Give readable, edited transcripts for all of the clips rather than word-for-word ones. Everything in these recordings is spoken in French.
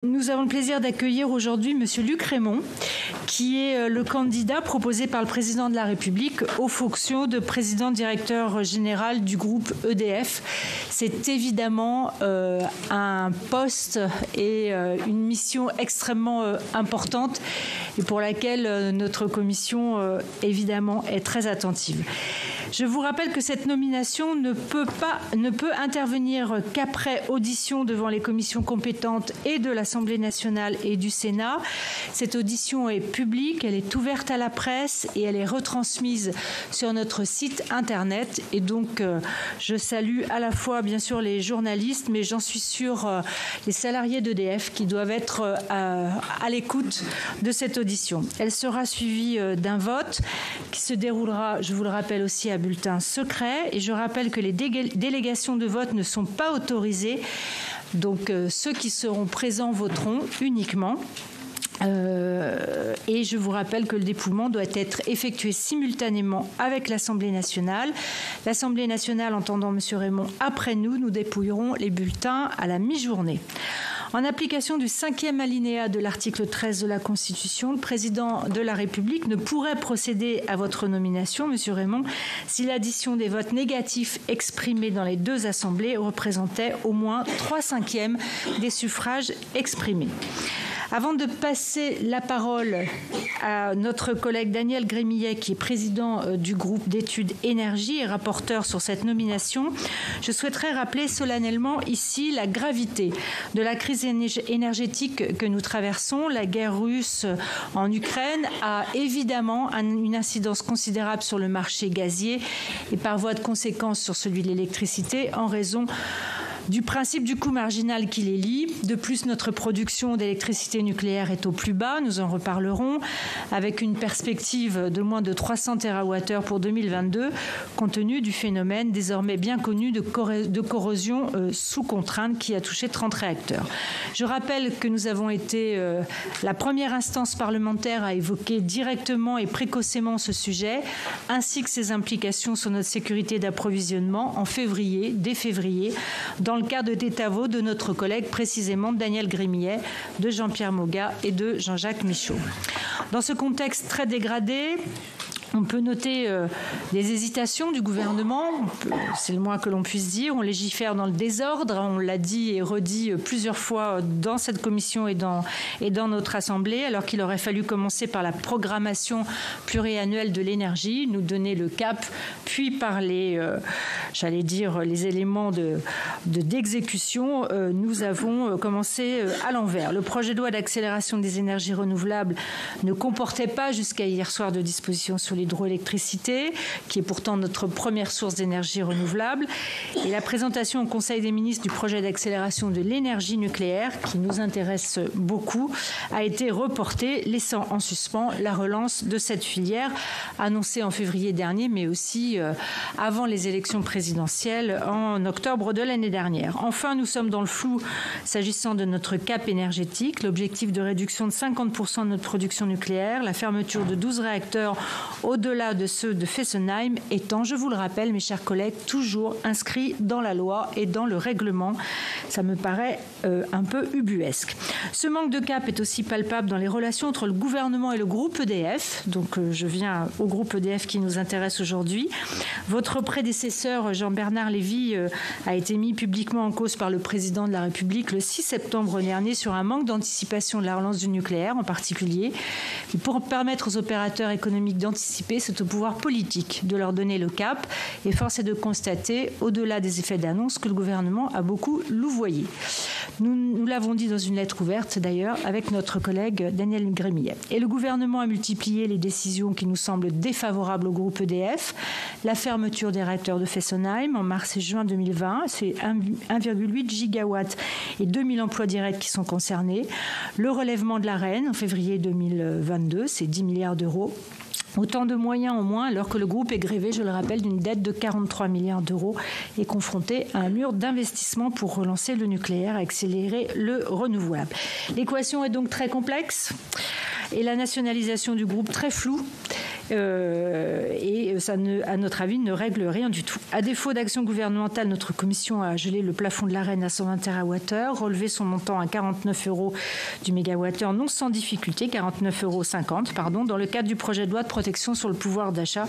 Nous avons le plaisir d'accueillir aujourd'hui Monsieur Luc Rémont, qui est le candidat proposé par le président de la République aux fonctions de président-directeur général du groupe EDF. C'est évidemment un poste et une mission extrêmement importante et pour laquelle notre commission évidemment est très attentive. Je vous rappelle que cette nomination ne peut intervenir qu'après audition devant les commissions compétentes et de l'Assemblée nationale et du Sénat. Cette audition est publique, elle est ouverte à la presse et elle est retransmise sur notre site internet. Et donc, je salue à la fois, bien sûr, les journalistes, mais j'en suis sûre, les salariés d'EDF qui doivent être à l'écoute de cette audition. Elle sera suivie d'un vote qui se déroulera, je vous le rappelle aussi, à bulletin secret. Et je rappelle que les délégations de vote ne sont pas autorisées. Donc, ceux qui seront présents voteront uniquement. Et je vous rappelle que le dépouillement doit être effectué simultanément avec l'Assemblée nationale. L'Assemblée nationale, entendant M. Rémont après nous dépouillerons les bulletins à la mi-journée. En application du 5e alinéa de l'article 13 de la Constitution, le président de la République ne pourrait procéder à votre nomination, M. Rémont, si l'addition des votes négatifs exprimés dans les deux assemblées représentait au moins 3/5 des suffrages exprimés. Avant de passer la parole à notre collègue Daniel Grémillet, qui est président du groupe d'études énergie et rapporteur sur cette nomination, je souhaiterais rappeler solennellement ici la gravité de la crise énergétique que nous traversons. La guerre russe en Ukraine a évidemment une incidence considérable sur le marché gazier et par voie de conséquence sur celui de l'électricité en raison du principe du coût marginal qui les lie. De plus, notre production d'électricité nucléaire est au plus bas, nous en reparlerons, avec une perspective de moins de 300 TWh pour 2022, compte tenu du phénomène désormais bien connu de corrosion sous contrainte qui a touché 30 réacteurs. Je rappelle que nous avons été la première instance parlementaire à évoquer directement et précocement ce sujet, ainsi que ses implications sur notre sécurité d'approvisionnement dès février, dans le cadre des travaux de notre collègue, précisément Daniel Grémillet, de Jean-Pierre Moga et de Jean-Jacques Michaud. Dans ce contexte très dégradé, on peut noter des hésitations du gouvernement, c'est le moins que l'on puisse dire. On légifère dans le désordre, on l'a dit et redit plusieurs fois dans cette commission et dans notre Assemblée, alors qu'il aurait fallu commencer par la programmation pluriannuelle de l'énergie, nous donner le cap, puis par les éléments d'exécution, nous avons commencé à l'envers. Le projet de loi d'accélération des énergies renouvelables ne comportait pas jusqu'à hier soir de dispositions sur l'hydroélectricité, qui est pourtant notre première source d'énergie renouvelable. Et la présentation au Conseil des ministres du projet d'accélération de l'énergie nucléaire, qui nous intéresse beaucoup, a été reportée, laissant en suspens la relance de cette filière, annoncée en février dernier, mais aussi avant les élections présidentielles en octobre de l'année dernière. Enfin, nous sommes dans le flou s'agissant de notre cap énergétique, l'objectif de réduction de 50% de notre production nucléaire, la fermeture de 12 réacteurs au-delà de ceux de Fessenheim étant, je vous le rappelle, mes chers collègues, toujours inscrit dans la loi et dans le règlement. Ça me paraît un peu ubuesque. Ce manque de cap est aussi palpable dans les relations entre le gouvernement et le groupe EDF. Donc, je viens au groupe EDF qui nous intéresse aujourd'hui. Votre prédécesseur, Jean-Bernard Lévy, a été mis publiquement en cause par le président de la République le 6 septembre dernier sur un manque d'anticipation de la relance du nucléaire en particulier. Et pour permettre aux opérateurs économiques d'anticiper, c'est au pouvoir politique de leur donner le cap. Et force est de constater, au-delà des effets d'annonce, que le gouvernement a beaucoup louvoyé. Nous l'avons dit dans une lettre ouverte, d'ailleurs, avec notre collègue Daniel Grémillet. Et le gouvernement a multiplié les décisions qui nous semblent défavorables au groupe EDF. La fermeture des réacteurs de Fessenheim en mars et juin 2020, c'est 1,8 gigawatts et 2000 emplois directs qui sont concernés. Le relèvement de l'Arenh en février 2022, c'est 10 milliards d'euros. Autant de moyens en moins alors que le groupe est grévé, je le rappelle, d'une dette de 43 milliards d'euros et confronté à un mur d'investissement pour relancer le nucléaire et accélérer le renouvelable. L'équation est donc très complexe et la nationalisation du groupe très floue. et ça, à notre avis, ne règle rien du tout. À défaut d'action gouvernementale, notre commission a gelé le plafond de l'Arenh à 120 TWh, relevé son montant à 49 € du mégawattheure, non sans difficulté, 49,50 €, dans le cadre du projet de loi de protection sur le pouvoir d'achat.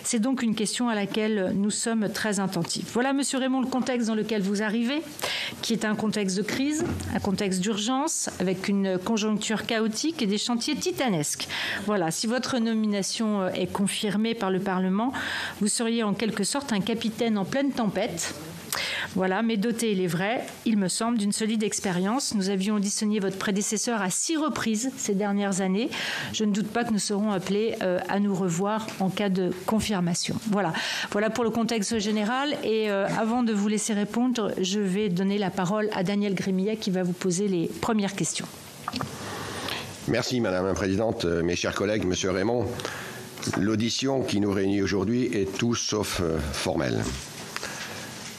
C'est donc une question à laquelle nous sommes très attentifs. Voilà, Monsieur Raymond, le contexte dans lequel vous arrivez, qui est un contexte de crise, un contexte d'urgence, avec une conjoncture chaotique et des chantiers titanesques. Voilà, si votre nomination est confirmée par le Parlement, vous seriez en quelque sorte un capitaine en pleine tempête. Voilà, mais doté, il est vrai, il me semble, d'une solide expérience. Nous avions auditionné votre prédécesseur à 6 reprises ces dernières années. Je ne doute pas que nous serons appelés à nous revoir en cas de confirmation. Voilà pour le contexte général. Et avant de vous laisser répondre, je vais donner la parole à Daniel Grémillet qui va vous poser les premières questions. Merci Madame la Présidente. Mes chers collègues, Monsieur Raymond, l'audition qui nous réunit aujourd'hui est tout sauf formelle.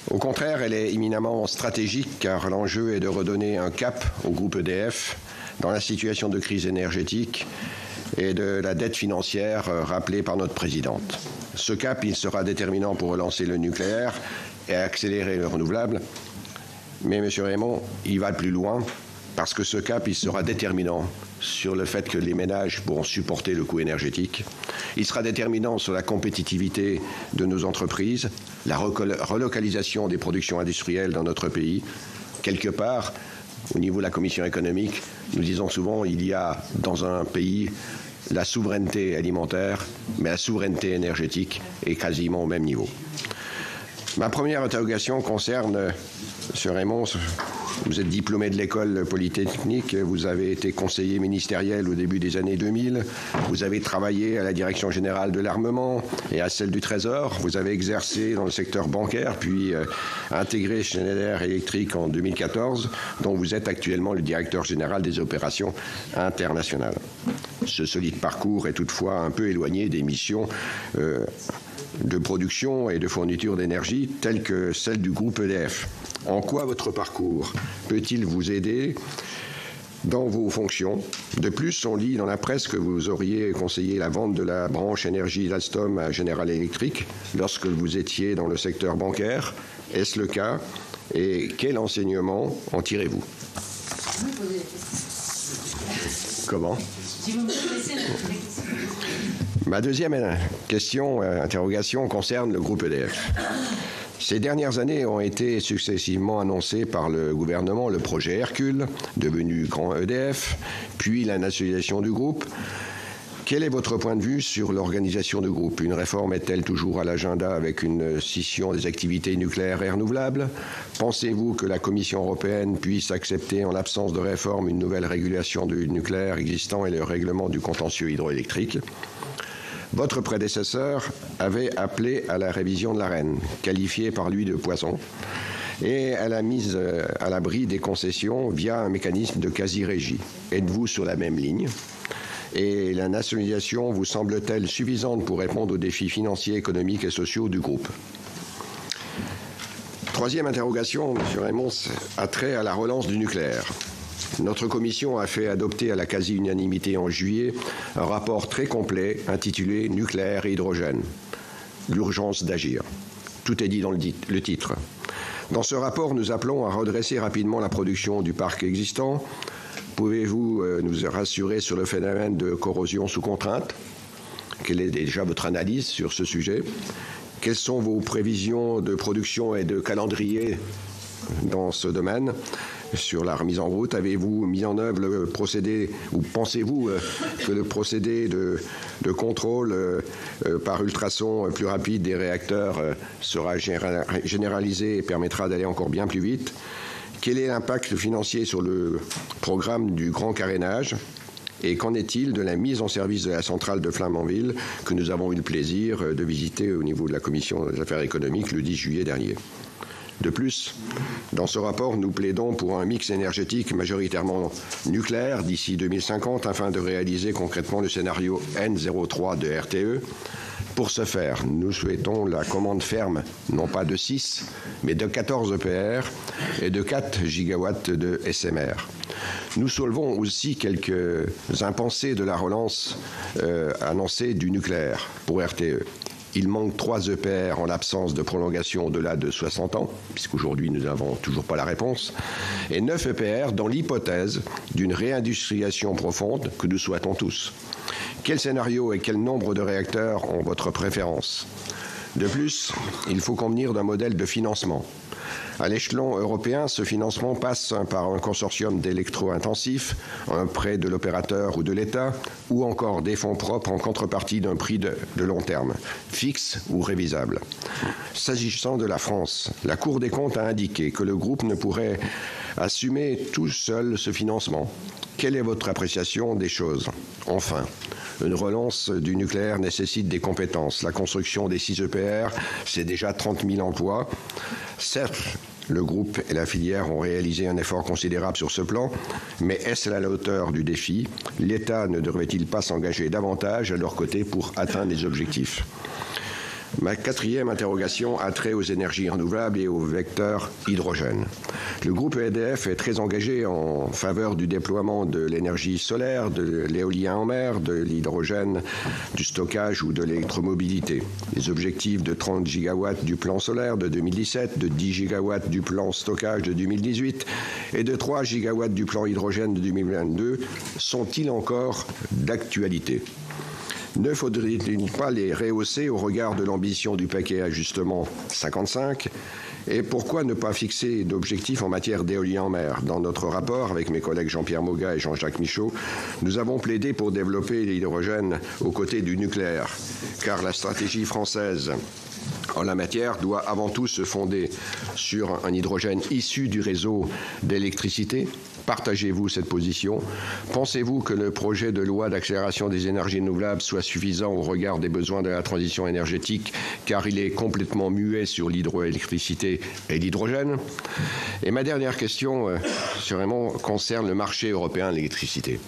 Au contraire, elle est éminemment stratégique car l'enjeu est de redonner un cap au groupe EDF dans la situation de crise énergétique et de la dette financière rappelée par notre présidente. Ce cap, il sera déterminant pour relancer le nucléaire et accélérer le renouvelable. Mais Monsieur Raymond, il va plus loin parce que ce cap, il sera déterminant sur le fait que les ménages pourront supporter le coût énergétique. Il sera déterminant sur la compétitivité de nos entreprises, la relocalisation des productions industrielles dans notre pays. Quelque part, au niveau de la Commission économique, nous disons souvent qu'il y a dans un pays la souveraineté alimentaire, mais la souveraineté énergétique est quasiment au même niveau. Ma première interrogation concerne, M. Raymond, vous êtes diplômé de l'école polytechnique, vous avez été conseiller ministériel au début des années 2000, vous avez travaillé à la direction générale de l'armement et à celle du Trésor, vous avez exercé dans le secteur bancaire, puis intégré Schneider Electric en 2014, dont vous êtes actuellement le directeur général des opérations internationales. Ce solide parcours est toutefois un peu éloigné des missions de production et de fourniture d'énergie telles que celle du groupe EDF. En quoi votre parcours peut-il vous aider dans vos fonctions? De plus, on lit dans la presse que vous auriez conseillé la vente de la branche énergie d'Alstom à General Electric lorsque vous étiez dans le secteur bancaire. Est-ce le cas? Et quel enseignement en tirez-vous? Comment? Ma deuxième interrogation concerne le groupe EDF. Ces dernières années ont été successivement annoncées par le gouvernement le projet Hercule, devenu Grand EDF, puis la nationalisation du groupe. Quel est votre point de vue sur l'organisation du groupe? Une réforme est-elle toujours à l'agenda avec une scission des activités nucléaires et renouvelables? Pensez-vous que la Commission européenne puisse accepter, en l'absence de réforme, une nouvelle régulation du nucléaire existant et le règlement du contentieux hydroélectrique? Votre prédécesseur avait appelé à la révision de l'Arenh, qualifiée par lui de poison, et à la mise à l'abri des concessions via un mécanisme de quasi-régie. Êtes-vous sur la même ligne? Et la nationalisation vous semble-t-elle suffisante pour répondre aux défis financiers, économiques et sociaux du groupe? Troisième interrogation, M. Raymond, a trait à la relance du nucléaire. Notre commission a fait adopter à la quasi-unanimité en juillet un rapport très complet intitulé « Nucléaire et hydrogène. L'urgence d'agir ». Tout est dit dans le titre. Dans ce rapport, nous appelons à redresser rapidement la production du parc existant. Pouvez-vous nous rassurer sur le phénomène de corrosion sous contrainte? Quelle est déjà votre analyse sur ce sujet? Quelles sont vos prévisions de production et de calendrier dans ce domaine? Sur la remise en route, avez-vous mis en œuvre le procédé, ou pensez-vous que le procédé de contrôle par ultrasons plus rapide des réacteurs sera généralisé et permettra d'aller encore bien plus vite? Quel est l'impact financier sur le programme du grand carénage? Et qu'en est-il de la mise en service de la centrale de Flamanville que nous avons eu le plaisir de visiter au niveau de la Commission des affaires économiques le 10 juillet dernier? De plus, dans ce rapport, nous plaidons pour un mix énergétique majoritairement nucléaire d'ici 2050 afin de réaliser concrètement le scénario N03 de RTE. Pour ce faire, nous souhaitons la commande ferme, non pas de 6, mais de 14 EPR et de 4 gigawatts de SMR. Nous soulevons aussi quelques impensés de la relance annoncée du nucléaire pour RTE. Il manque 3 EPR en l'absence de prolongation au-delà de 60 ans, puisqu'aujourd'hui nous n'avons toujours pas la réponse, et 9 EPR dans l'hypothèse d'une réindustrialisation profonde que nous souhaitons tous. Quel scénario et quel nombre de réacteurs ont votre préférence? De plus, il faut convenir d'un modèle de financement. À l'échelon européen, ce financement passe par un consortium d'électro-intensifs, un prêt de l'opérateur ou de l'État, ou encore des fonds propres en contrepartie d'un prix de long terme, fixe ou révisable. S'agissant de la France, la Cour des comptes a indiqué que le groupe ne pourrait assumer tout seul ce financement. Quelle est votre appréciation des choses? Enfin, une relance du nucléaire nécessite des compétences. La construction des 6 EPR, c'est déjà 30 000 emplois. Certes, le groupe et la filière ont réalisé un effort considérable sur ce plan, mais est-ce à la hauteur du défi? L'État ne devrait-il pas s'engager davantage à leur côté pour atteindre les objectifs? Ma 4e interrogation a trait aux énergies renouvelables et aux vecteurs hydrogène. Le groupe EDF est très engagé en faveur du déploiement de l'énergie solaire, de l'éolien en mer, de l'hydrogène, du stockage ou de l'électromobilité. Les objectifs de 30 gigawatts du plan solaire de 2017, de 10 gigawatts du plan stockage de 2018 et de 3 gigawatts du plan hydrogène de 2022 sont-ils encore d'actualité? Ne faudrait-il pas les rehausser au regard de l'ambition du paquet ajustement 55? Et pourquoi ne pas fixer d'objectifs en matière d'éolien en mer? Dans notre rapport, avec mes collègues Jean-Pierre Moga et Jean-Jacques Michaud, nous avons plaidé pour développer l'hydrogène aux côtés du nucléaire, car la stratégie française en la matière doit avant tout se fonder sur un hydrogène issu du réseau d'électricité. Partagez-vous cette position? Pensez-vous que le projet de loi d'accélération des énergies renouvelables soit suffisant au regard des besoins de la transition énergétique, car il est complètement muet sur l'hydroélectricité et l'hydrogène? Et ma dernière question concerne le marché européen de l'électricité.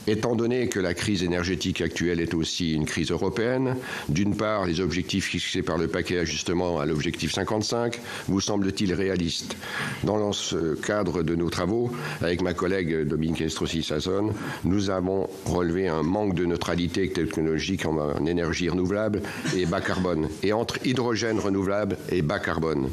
Étant donné que la crise énergétique actuelle est aussi une crise européenne, d'une part, les objectifs fixés par le paquet ajustement à l'objectif 55 vous semblent-ils réalistes? Dans ce cadre de nos travaux, avec ma collègue Dominique Estrosi-Sassone, nous avons relevé un manque de neutralité technologique en énergie renouvelable et bas carbone, et entre hydrogène renouvelable et bas carbone.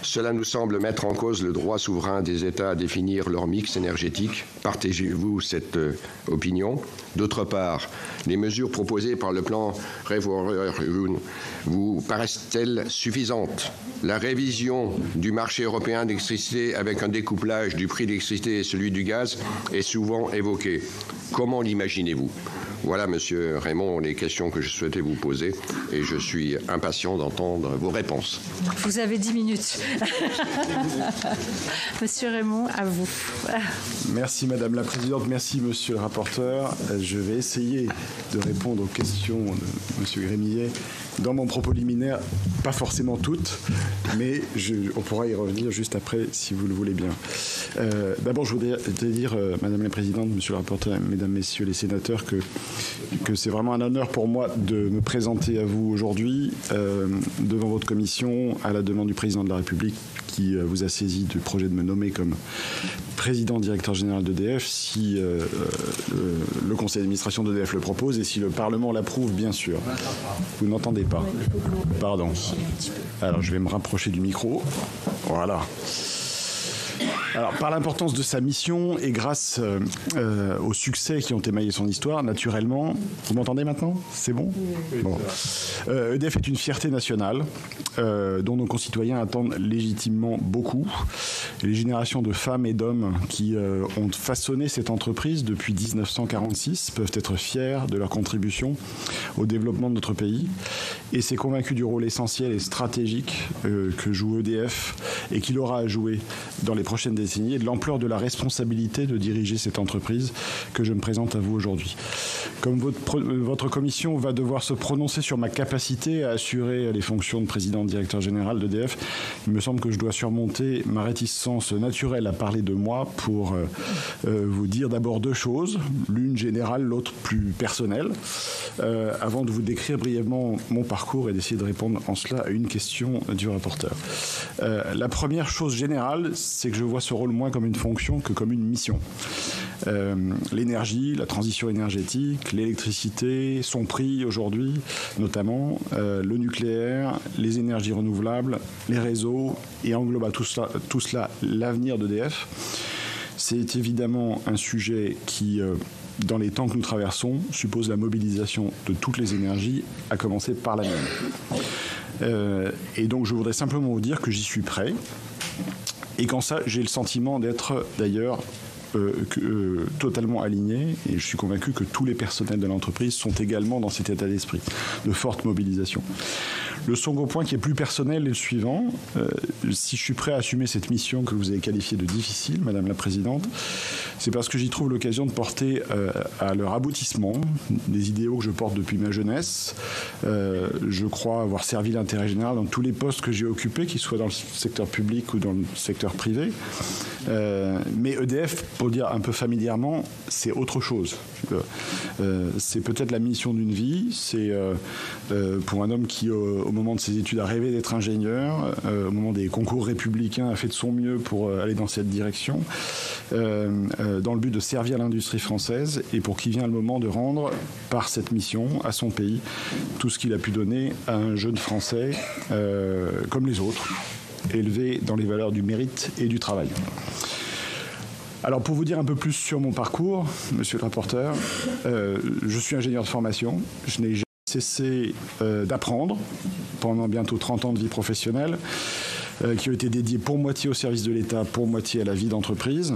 Cela nous semble mettre en cause le droit souverain des États à définir leur mix énergétique. Partagez-vous cette opinion? D'autre part, les mesures proposées par le plan REPowerEU vous paraissent-elles suffisantes? La révision du marché européen d'électricité avec un découplage du prix de l'électricité et celui du gaz est souvent évoquée. Comment l'imaginez-vous? Voilà, Monsieur Raymond, les questions que je souhaitais vous poser et je suis impatient d'entendre vos réponses. Vous avez 10 minutes. Monsieur Raymond, à vous. Merci Madame la Présidente, merci Monsieur le rapporteur. Je vais essayer de répondre aux questions de Monsieur Grémillet dans mon propos liminaire, pas forcément toutes, mais on pourra y revenir juste après si vous le voulez bien. D'abord, je voudrais dire, Madame la Présidente, Monsieur le rapporteur, Mesdames, Messieurs les sénateurs, que c'est vraiment un honneur pour moi de me présenter à vous aujourd'hui devant votre commission à la demande du Président de la République qui vous a saisi du projet de me nommer comme président directeur général d'EDF si le conseil d'administration d'EDF le propose et si le Parlement l'approuve, bien sûr. Vous n'entendez pas? Pardon. Alors, je vais me rapprocher du micro. Voilà. Alors, par l'importance de sa mission et grâce aux succès qui ont émaillé son histoire, naturellement... Vous m'entendez maintenant? C'est bon? Bon. EDF est une fierté nationale dont nos concitoyens attendent légitimement beaucoup. Et les générations de femmes et d'hommes qui ont façonné cette entreprise depuis 1946 peuvent être fiers de leur contribution au développement de notre pays. Et c'est convaincu du rôle essentiel et stratégique que joue EDF et qu'il aura à jouer dans les prochaines décennie et de l'ampleur de la responsabilité de diriger cette entreprise que je me présente à vous aujourd'hui. Comme votre commission va devoir se prononcer sur ma capacité à assurer les fonctions de président directeur général d'EDF, il me semble que je dois surmonter ma réticence naturelle à parler de moi pour vous dire d'abord deux choses, l'une générale, l'autre plus personnelle, avant de vous décrire brièvement mon parcours et d'essayer de répondre en cela à une question du rapporteur. La première chose générale, c'est que je vois ce rôle moins comme une fonction que comme une mission. L'énergie, la transition énergétique, l'électricité, son prix aujourd'hui notamment, le nucléaire, les énergies renouvelables, les réseaux et englobe à tout cela l'avenir d'EDF. C'est évidemment un sujet qui, dans les temps que nous traversons, suppose la mobilisation de toutes les énergies, à commencer par la mienne. Et donc je voudrais simplement vous dire que j'y suis prêt et qu'en ça j'ai le sentiment d'être d'ailleurs totalement aligné, et je suis convaincu que tous les personnels de l'entreprise sont également dans cet état d'esprit de forte mobilisation. Le second point qui est plus personnel est le suivant. Si je suis prêt à assumer cette mission que vous avez qualifiée de difficile, Madame la Présidente, c'est parce que j'y trouve l'occasion de porter à leur aboutissement des idéaux que je porte depuis ma jeunesse. Je crois avoir servi l'intérêt général dans tous les postes que j'ai occupés, qu'ils soient dans le secteur public ou dans le secteur privé. Mais EDF, pour dire un peu familièrement, c'est autre chose. C'est peut-être la mission d'une vie. C'est pour un homme qui, au moment de ses études, a rêvé d'être ingénieur, au moment des concours républicains, a fait de son mieux pour aller dans cette direction, dans le but de servir l'industrie française, et pour qui vient le moment de rendre, par cette mission, à son pays, tout ce qu'il a pu donner à un jeune Français comme les autres, élevé dans les valeurs du mérite et du travail. Alors, pour vous dire un peu plus sur mon parcours, monsieur le rapporteur, je suis ingénieur de formation. Je n'ai jamais cessé d'apprendre pendant bientôt 30 ans de vie professionnelle, qui ont été dédiés pour moitié au service de l'État, pour moitié à la vie d'entreprise.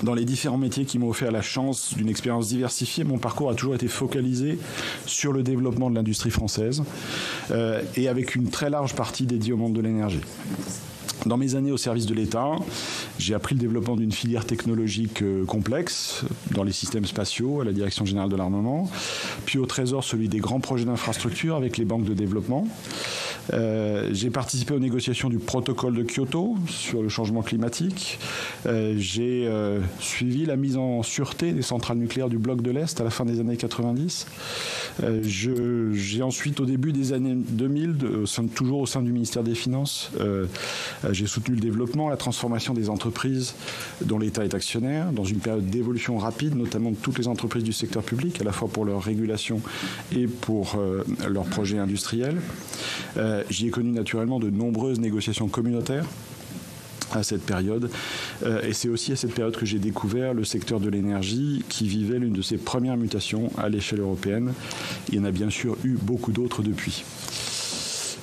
Dans les différents métiers qui m'ont offert la chance d'une expérience diversifiée, mon parcours a toujours été focalisé sur le développement de l'industrie française et avec une très large partie dédiée au monde de l'énergie. Dans mes années au service de l'État, j'ai appris le développement d'une filière technologique complexe dans les systèmes spatiaux, à la Direction générale de l'armement, puis au Trésor celui des grands projets d'infrastructure avec les banques de développement. J'ai participé aux négociations du protocole de Kyoto sur le changement climatique. J'ai suivi la mise en sûreté des centrales nucléaires du bloc de l'Est à la fin des années 90. J'ai ensuite, au début des années 2000, toujours au sein du ministère des Finances, j'ai soutenu le développement, la transformation des entreprises dont l'État est actionnaire, dans une période d'évolution rapide, notamment de toutes les entreprises du secteur public, à la fois pour leur régulation et pour leurs projets industriels. J'y ai connu naturellement de nombreuses négociations communautaires à cette période. Et c'est aussi à cette période que j'ai découvert le secteur de l'énergie qui vivait l'une de ses premières mutations à l'échelle européenne. Il y en a bien sûr eu beaucoup d'autres depuis.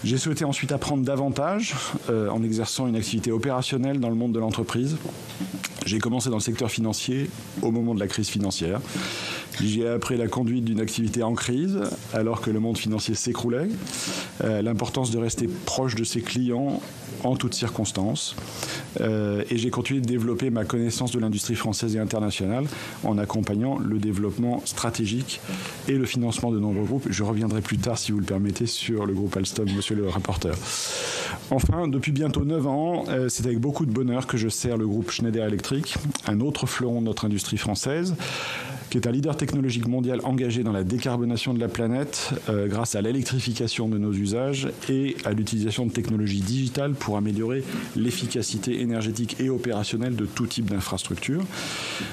J'ai souhaité ensuite apprendre davantage en exerçant une activité opérationnelle dans le monde de l'entreprise. J'ai commencé dans le secteur financier au moment de la crise financière. J'ai appris la conduite d'une activité en crise alors que le monde financier s'écroulait, l'importance de rester proche de ses clients en toutes circonstances. Et j'ai continué de développer ma connaissance de l'industrie française et internationale en accompagnant le développement stratégique et le financement de nombreux groupes. Je reviendrai plus tard, si vous le permettez, sur le groupe Alstom, monsieur le rapporteur. Enfin, depuis bientôt 9 ans, c'est avec beaucoup de bonheur que je sers le groupe Schneider Electric, un autre fleuron de notre industrie française, qui est un leader technologique mondial engagé dans la décarbonation de la planète grâce à l'électrification de nos usages et à l'utilisation de technologies digitales pour améliorer l'efficacité énergétique et opérationnelle de tout type d'infrastructure.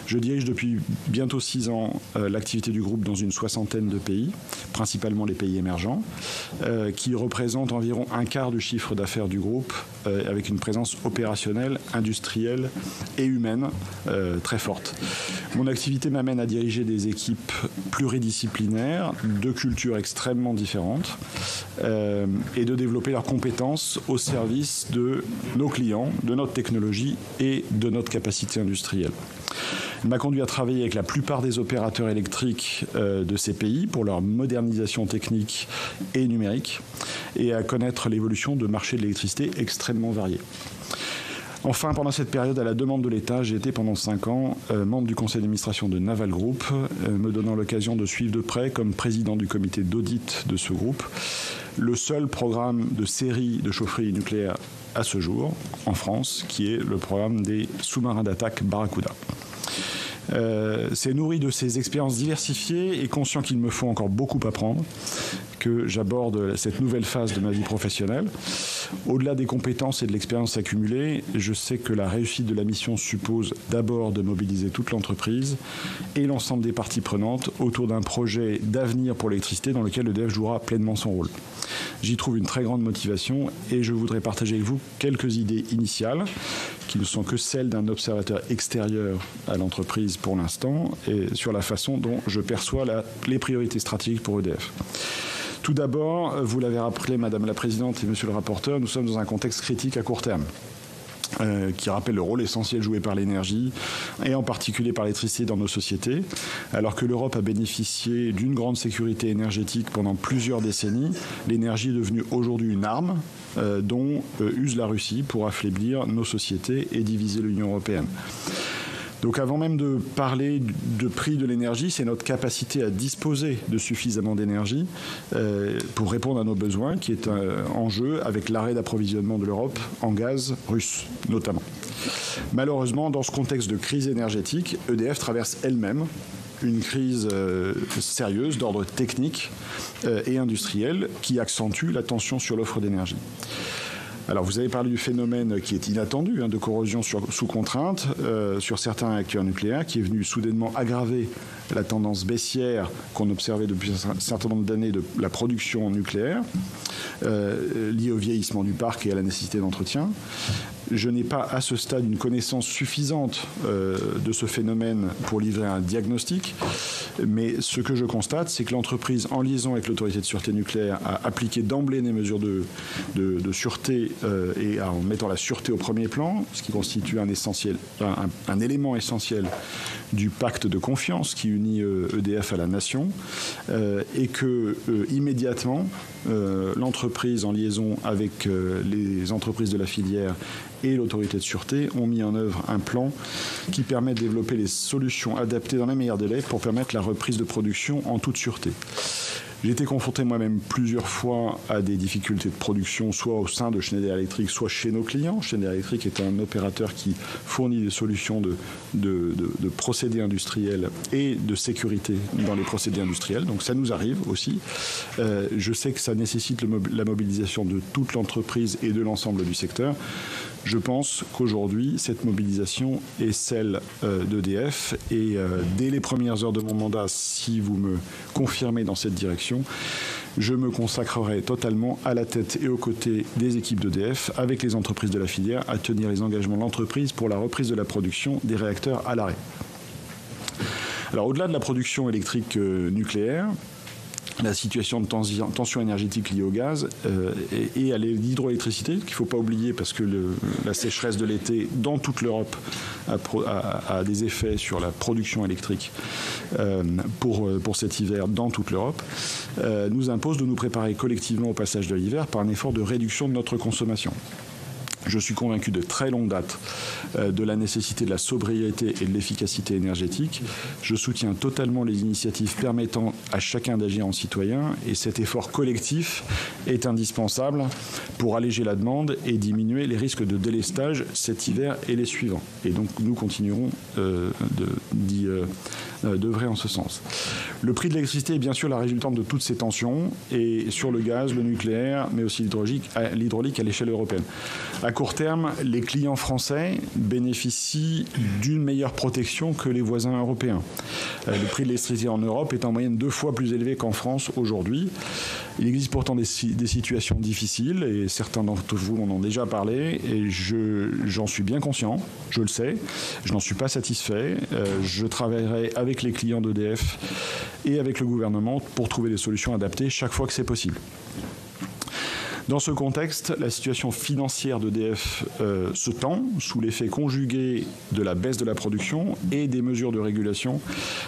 Je dirige depuis bientôt 6 ans l'activité du groupe dans une 60aine de pays, principalement les pays émergents, qui représentent environ un quart du chiffre d'affaires du groupe, avec une présence opérationnelle, industrielle et humaine très forte. Mon activité m'amène à diriger des équipes pluridisciplinaires, de cultures extrêmement différentes, et de développer leurs compétences au service de nos clients, de notre technologie et de notre capacité industrielle. Il m'a conduit à travailler avec la plupart des opérateurs électriques de ces pays pour leur modernisation technique et numérique et à connaître l'évolution de marchés de l'électricité extrêmement variés. Enfin, pendant cette période, à la demande de l'État, j'ai été pendant 5 ans membre du conseil d'administration de Naval Group, me donnant l'occasion de suivre de près, comme président du comité d'audit de ce groupe, le seul programme de série de chaufferie nucléaire à ce jour en France, qui est le programme des sous-marins d'attaque Barracuda. C'est nourri de ces expériences diversifiées et conscient qu'il me faut encore beaucoup apprendre que j'aborde cette nouvelle phase de ma vie professionnelle. Au-delà des compétences et de l'expérience accumulée, je sais que la réussite de la mission suppose d'abord de mobiliser toute l'entreprise et l'ensemble des parties prenantes autour d'un projet d'avenir pour l'électricité dans lequel EDF jouera pleinement son rôle. J'y trouve une très grande motivation et je voudrais partager avec vous quelques idées initiales qui ne sont que celles d'un observateur extérieur à l'entreprise pour l'instant et sur la façon dont je perçois les priorités stratégiques pour EDF. Tout d'abord, vous l'avez rappelé, Madame la Présidente et Monsieur le rapporteur, nous sommes dans un contexte critique à court terme. Qui rappelle le rôle essentiel joué par l'énergie et en particulier par l'électricité dans nos sociétés. Alors que l'Europe a bénéficié d'une grande sécurité énergétique pendant plusieurs décennies, l'énergie est devenue aujourd'hui une arme dont use la Russie pour affaiblir nos sociétés et diviser l'Union européenne. Donc avant même de parler de prix de l'énergie, c'est notre capacité à disposer de suffisamment d'énergie pour répondre à nos besoins qui est en jeu avec l'arrêt d'approvisionnement de l'Europe en gaz russe notamment. Malheureusement, dans ce contexte de crise énergétique, EDF traverse elle-même une crise sérieuse d'ordre technique et industriel qui accentue la tension sur l'offre d'énergie. Alors, vous avez parlé du phénomène qui est inattendu de corrosion sous contrainte sur certains réacteurs nucléaires, qui est venu soudainement aggraver la tendance baissière qu'on observait depuis un certain nombre d'années de la production nucléaire, liée au vieillissement du parc et à la nécessité d'entretien. Je n'ai pas à ce stade une connaissance suffisante de ce phénomène pour livrer un diagnostic, mais ce que je constate, c'est que l'entreprise, en liaison avec l'autorité de sûreté nucléaire, a appliqué d'emblée des mesures de sûreté et en mettant la sûreté au premier plan, ce qui constitue un élément essentiel du pacte de confiance qui unit EDF à la nation, et que immédiatement l'entreprise, en liaison avec les entreprises de la filière et l'autorité de sûreté, ont mis en œuvre un plan qui permet de développer les solutions adaptées dans les meilleurs délais pour permettre la reprise de production en toute sûreté. J'ai été confronté moi-même plusieurs fois à des difficultés de production, soit au sein de Schneider Electric, soit chez nos clients. Schneider Electric est un opérateur qui fournit des solutions de procédés industriels et de sécurité dans les procédés industriels. Donc ça nous arrive aussi. Je sais que ça nécessite la mobilisation de toute l'entreprise et de l'ensemble du secteur. Je pense qu'aujourd'hui, cette mobilisation est celle d'EDF et dès les premières heures de mon mandat, si vous me confirmez dans cette direction, je me consacrerai totalement à la tête et aux côtés des équipes d'EDF avec les entreprises de la filière à tenir les engagements de l'entreprise pour la reprise de la production des réacteurs à l'arrêt. Alors au-delà de la production électrique nucléaire, la situation de tension énergétique liée au gaz et à l'hydroélectricité, qu'il ne faut pas oublier parce que la sécheresse de l'été dans toute l'Europe a des effets sur la production électrique pour cet hiver dans toute l'Europe, nous impose de nous préparer collectivement au passage de l'hiver par un effort de réduction de notre consommation. Je suis convaincu de très longue date de la nécessité de la sobriété et de l'efficacité énergétique. Je soutiens totalement les initiatives permettant à chacun d'agir en citoyen et cet effort collectif est indispensable pour alléger la demande et diminuer les risques de délestage cet hiver et les suivants. Et donc nous continuerons d'œuvrer en ce sens. Le prix de l'électricité est bien sûr la résultante de toutes ces tensions et sur le gaz, le nucléaire, mais aussi l'hydraulique à l'échelle européenne. À court terme, les clients français bénéficient d'une meilleure protection que les voisins européens. Le prix de l'électricité en Europe est en moyenne 2 fois plus élevé qu'en France aujourd'hui. Il existe pourtant des situations difficiles et certains d'entre vous en ont déjà parlé et j'en suis bien conscient, je le sais, je n'en suis pas satisfait. Je travaillerai avec les clients d'EDF et avec le gouvernement pour trouver des solutions adaptées chaque fois que c'est possible. Dans ce contexte, la situation financière d'EDF se tend sous l'effet conjugué de la baisse de la production et des mesures de régulation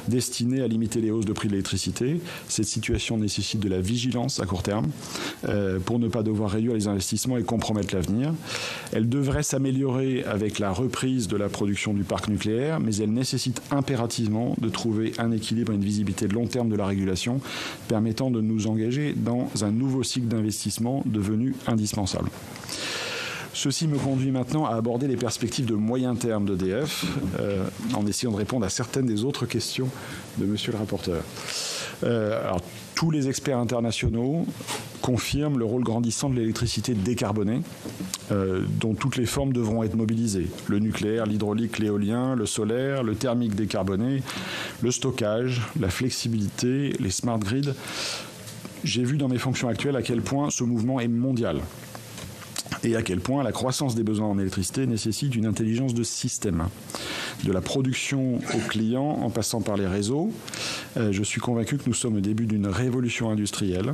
destinées à limiter les hausses de prix de l'électricité. Cette situation nécessite de la vigilance à court terme pour ne pas devoir réduire les investissements et compromettre l'avenir. Elle devrait s'améliorer avec la reprise de la production du parc nucléaire, mais elle nécessite impérativement de trouver un équilibre et une visibilité de long terme de la régulation permettant de nous engager dans un nouveau cycle d'investissement devenu indispensable. Ceci me conduit maintenant à aborder les perspectives de moyen terme d'EDF, en essayant de répondre à certaines des autres questions de monsieur le rapporteur. Alors, tous les experts internationaux confirment le rôle grandissant de l'électricité décarbonée, dont toutes les formes devront être mobilisées. Le nucléaire, l'hydraulique, l'éolien, le solaire, le thermique décarboné, le stockage, la flexibilité, les smart grids. J'ai vu dans mes fonctions actuelles à quel point ce mouvement est mondial et à quel point la croissance des besoins en électricité nécessite une intelligence de système. De la production aux clients en passant par les réseaux, je suis convaincu que nous sommes au début d'une révolution industrielle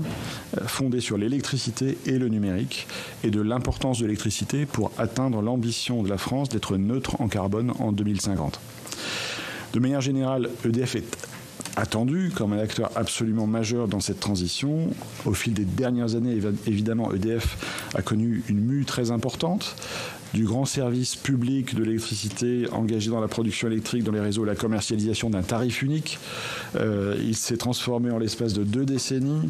fondée sur l'électricité et le numérique et de l'importance de l'électricité pour atteindre l'ambition de la France d'être neutre en carbone en 2050. De manière générale, EDF est attendu comme un acteur absolument majeur dans cette transition. Au fil des dernières années, évidemment, EDF a connu une mue très importante. Du grand service public de l'électricité engagé dans la production électrique, dans les réseaux, la commercialisation d'un tarif unique. Il s'est transformé en l'espace de 2 décennies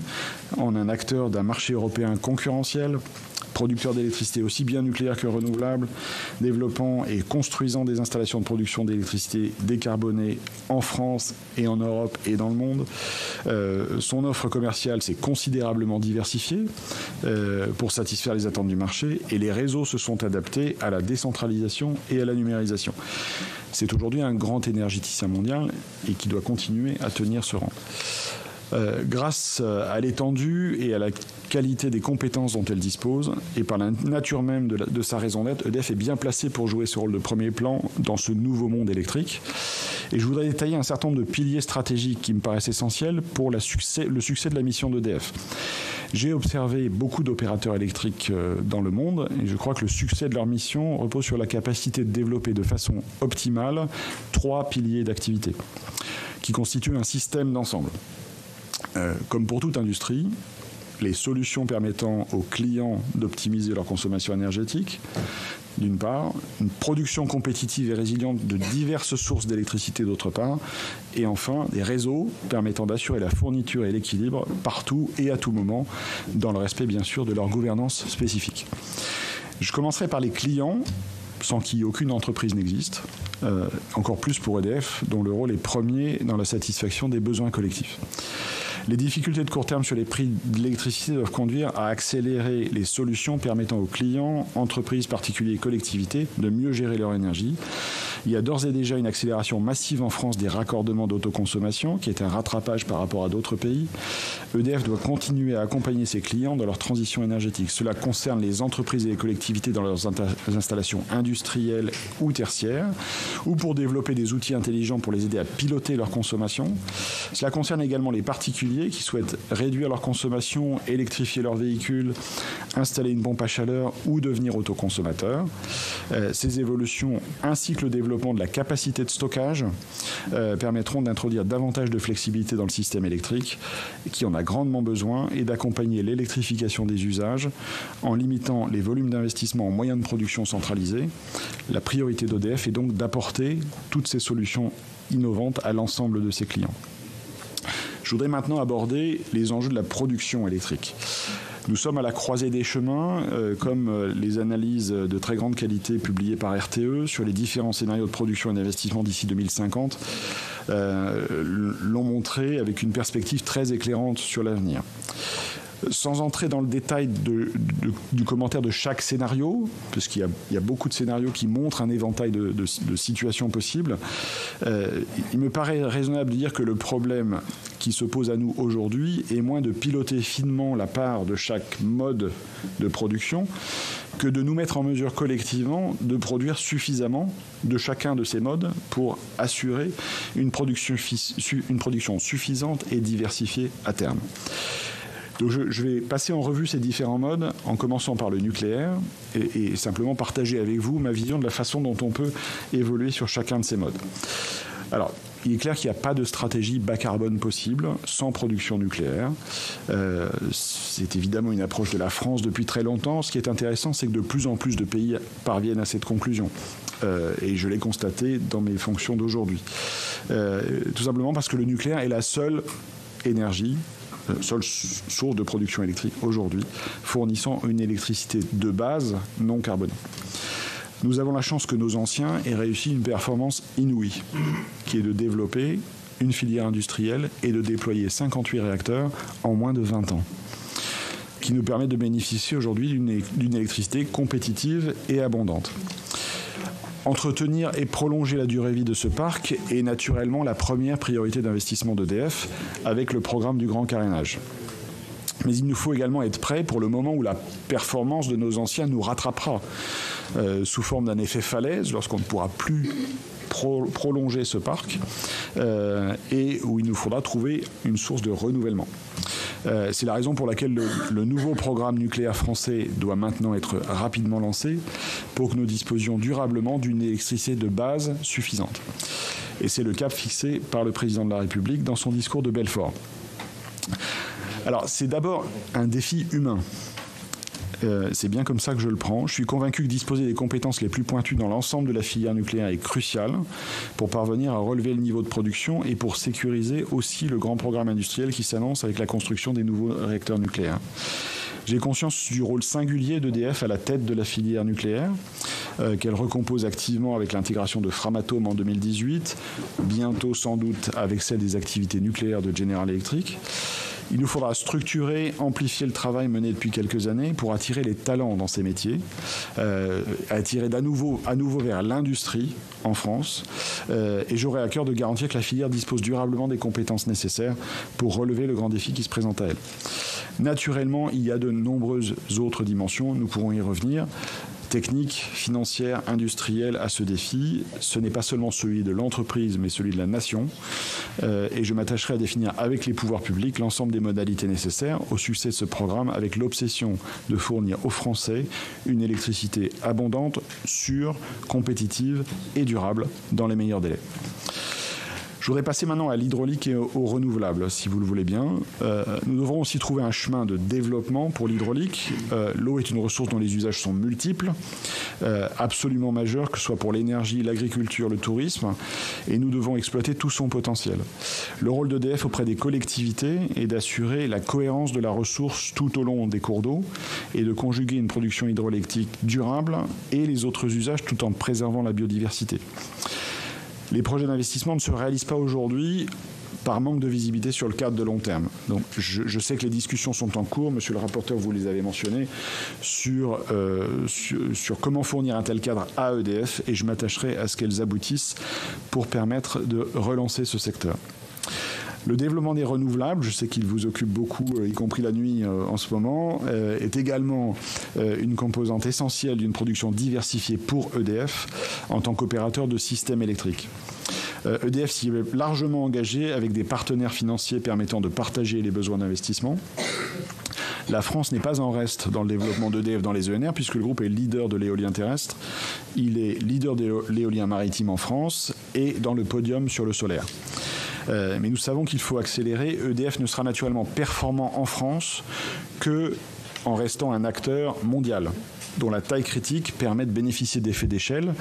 en un acteur d'un marché européen concurrentiel, producteur d'électricité aussi bien nucléaire que renouvelable, développant et construisant des installations de production d'électricité décarbonée en France et en Europe et dans le monde. Son offre commerciale s'est considérablement diversifiée pour satisfaire les attentes du marché et les réseaux se sont adaptés à la décentralisation et à la numérisation. C'est aujourd'hui un grand énergéticien mondial et qui doit continuer à tenir ce rang. Grâce à l'étendue et à la qualité des compétences dont elle dispose et par la nature même de sa raison d'être, EDF est bien placé pour jouer ce rôle de premier plan dans ce nouveau monde électrique. Et je voudrais détailler un certain nombre de piliers stratégiques qui me paraissent essentiels pour le succès de la mission d'EDF. J'ai observé beaucoup d'opérateurs électriques dans le monde et je crois que le succès de leur mission repose sur la capacité de développer de façon optimale 3 piliers d'activité qui constituent un système d'ensemble. Comme pour toute industrie, les solutions permettant aux clients d'optimiser leur consommation énergétique, d'une part, une production compétitive et résiliente de diverses sources d'électricité, d'autre part, et enfin, des réseaux permettant d'assurer la fourniture et l'équilibre partout et à tout moment, dans le respect, bien sûr, de leur gouvernance spécifique. Je commencerai par les clients, sans qui aucune entreprise n'existe, encore plus pour EDF, dont le rôle est premier dans la satisfaction des besoins collectifs. Les difficultés de court terme sur les prix de l'électricité doivent conduire à accélérer les solutions permettant aux clients, entreprises, particuliers et collectivités de mieux gérer leur énergie. Il y a d'ores et déjà une accélération massive en France des raccordements d'autoconsommation, qui est un rattrapage par rapport à d'autres pays. EDF doit continuer à accompagner ses clients dans leur transition énergétique. Cela concerne les entreprises et les collectivités dans leurs installations industrielles ou tertiaires, ou pour développer des outils intelligents pour les aider à piloter leur consommation. Cela concerne également les particuliers qui souhaitent réduire leur consommation, électrifier leurs véhicules, installer une pompe à chaleur ou devenir autoconsommateurs. Ces évolutions ainsi que le développement de la capacité de stockage permettront d'introduire davantage de flexibilité dans le système électrique qui en a grandement besoin et d'accompagner l'électrification des usages en limitant les volumes d'investissement en moyens de production centralisés. La priorité d'EDF est donc d'apporter toutes ces solutions innovantes à l'ensemble de ses clients. Je voudrais maintenant aborder les enjeux de la production électrique. Nous sommes à la croisée des chemins, comme les analyses de très grande qualité publiées par RTE sur les différents scénarios de production et d'investissement d'ici 2050 l'ont montré avec une perspective très éclairante sur l'avenir. Sans entrer dans le détail du commentaire de chaque scénario, parce qu'il y a beaucoup de scénarios qui montrent un éventail de situations possibles, il me paraît raisonnable de dire que le problème qui se pose à nous aujourd'hui est moins de piloter finement la part de chaque mode de production que de nous mettre en mesure collectivement de produire suffisamment de chacun de ces modes pour assurer une production suffisante et diversifiée à terme. Donc je vais passer en revue ces différents modes en commençant par le nucléaire et simplement partager avec vous ma vision de la façon dont on peut évoluer sur chacun de ces modes. Alors, il est clair qu'il n'y a pas de stratégie bas carbone possible sans production nucléaire. C'est évidemment une approche de la France depuis très longtemps. Ce qui est intéressant, c'est que de plus en plus de pays parviennent à cette conclusion. Et je l'ai constaté dans mes fonctions d'aujourd'hui. Tout simplement parce que le nucléaire est la seule énergie, seule source de production électrique aujourd'hui, fournissant une électricité de base non carbonée. Nous avons la chance que nos anciens aient réussi une performance inouïe, qui est de développer une filière industrielle et de déployer 58 réacteurs en moins de 20 ans, qui nous permet de bénéficier aujourd'hui d'une électricité compétitive et abondante. Entretenir et prolonger la durée de vie de ce parc est naturellement la première priorité d'investissement d'EDF avec le programme du grand carénage. Mais il nous faut également être prêts pour le moment où la performance de nos anciens nous rattrapera sous forme d'un effet falaise lorsqu'on ne pourra plus prolonger ce parc et où il nous faudra trouver une source de renouvellement. C'est la raison pour laquelle le nouveau programme nucléaire français doit maintenant être rapidement lancé pour que nous disposions durablement d'une électricité de base suffisante. Et c'est le cap fixé par le président de la République dans son discours de Belfort. Alors, c'est d'abord un défi humain. C'est bien comme ça que je le prends. Je suis convaincu que disposer des compétences les plus pointues dans l'ensemble de la filière nucléaire est crucial pour parvenir à relever le niveau de production et pour sécuriser aussi le grand programme industriel qui s'annonce avec la construction des nouveaux réacteurs nucléaires. J'ai conscience du rôle singulier d'EDF à la tête de la filière nucléaire, qu'elle recompose activement avec l'intégration de Framatome en 2018, bientôt sans doute avec celle des activités nucléaires de General Electric. Il nous faudra structurer, amplifier le travail mené depuis quelques années pour attirer les talents dans ces métiers, attirer à nouveau vers l'industrie en France. Et j'aurai à cœur de garantir que la filière dispose durablement des compétences nécessaires pour relever le grand défi qui se présente à elle. Naturellement, il y a de nombreuses autres dimensions, nous pourrons y revenir. Technique, financière, industrielle à ce défi. Ce n'est pas seulement celui de l'entreprise, mais celui de la nation. Et je m'attacherai à définir avec les pouvoirs publics l'ensemble des modalités nécessaires au succès de ce programme avec l'obsession de fournir aux Français une électricité abondante, sûre, compétitive et durable dans les meilleurs délais. Je voudrais passer maintenant à l'hydraulique et aux renouvelables, si vous le voulez bien. Nous devrons aussi trouver un chemin de développement pour l'hydraulique. L'eau est une ressource dont les usages sont multiples, absolument majeurs, que ce soit pour l'énergie, l'agriculture, le tourisme, et nous devons exploiter tout son potentiel. Le rôle d'EDF auprès des collectivités est d'assurer la cohérence de la ressource tout au long des cours d'eau et de conjuguer une production hydroélectrique durable et les autres usages tout en préservant la biodiversité. Les projets d'investissement ne se réalisent pas aujourd'hui par manque de visibilité sur le cadre de long terme. Donc, je sais que les discussions sont en cours. Monsieur le rapporteur, vous les avez mentionnées, sur comment fournir un tel cadre à EDF et je m'attacherai à ce qu'elles aboutissent pour permettre de relancer ce secteur. Le développement des renouvelables, je sais qu'il vous occupe beaucoup, y compris la nuit en ce moment, est également une composante essentielle d'une production diversifiée pour EDF en tant qu'opérateur de systèmes électriques. EDF s'y est largement engagé avec des partenaires financiers permettant de partager les besoins d'investissement. La France n'est pas en reste dans le développement d'EDF dans les ENR puisque le groupe est leader de l'éolien terrestre, il est leader de l'éolien maritime en France et dans le podium sur le solaire. Mais nous savons qu'il faut accélérer. EDF ne sera naturellement performant en France qu'en restant un acteur mondial dont la taille critique permet de bénéficier d'effets d'échelle,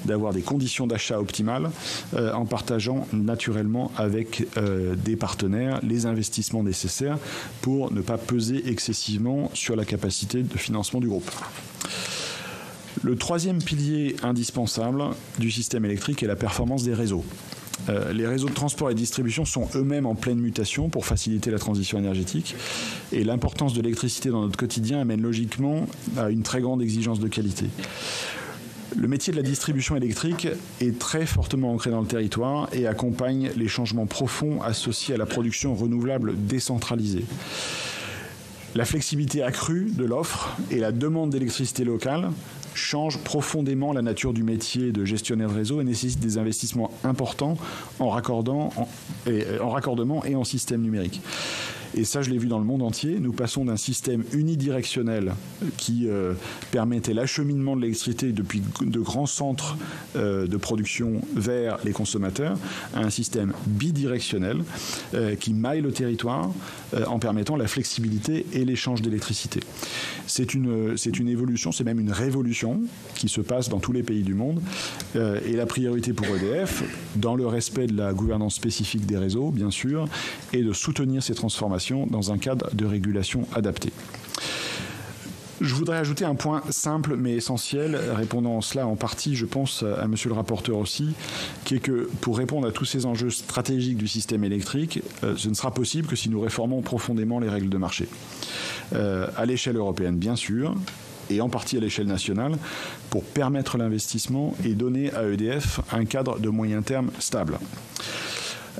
d'avoir des conditions d'achat optimales, en partageant naturellement avec des partenaires les investissements nécessaires pour ne pas peser excessivement sur la capacité de financement du groupe. Le troisième pilier indispensable du système électrique est la performance des réseaux. Les réseaux de transport et de distribution sont eux-mêmes en pleine mutation pour faciliter la transition énergétique et l'importance de l'électricité dans notre quotidien amène logiquement à une très grande exigence de qualité. Le métier de la distribution électrique est très fortement ancré dans le territoire et accompagne les changements profonds associés à la production renouvelable décentralisée. La flexibilité accrue de l'offre et la demande d'électricité locale change profondément la nature du métier de gestionnaire de réseau et nécessite des investissements importants en raccordement et en système numérique. Et ça, je l'ai vu dans le monde entier. Nous passons d'un système unidirectionnel qui permettait l'acheminement de l'électricité depuis de grands centres de production vers les consommateurs à un système bidirectionnel qui maille le territoire en permettant la flexibilité et l'échange d'électricité. C'est une évolution, c'est même une révolution qui se passe dans tous les pays du monde. Et la priorité pour EDF, dans le respect de la gouvernance spécifique des réseaux, bien sûr, est de soutenir ces transformations dans un cadre de régulation adapté. Je voudrais ajouter un point simple mais essentiel, répondant cela en partie, je pense, à monsieur le rapporteur aussi, qui est que pour répondre à tous ces enjeux stratégiques du système électrique, ce ne sera possible que si nous réformons profondément les règles de marché. À l'échelle européenne, bien sûr, et en partie à l'échelle nationale, pour permettre l'investissement et donner à EDF un cadre de moyen terme stable.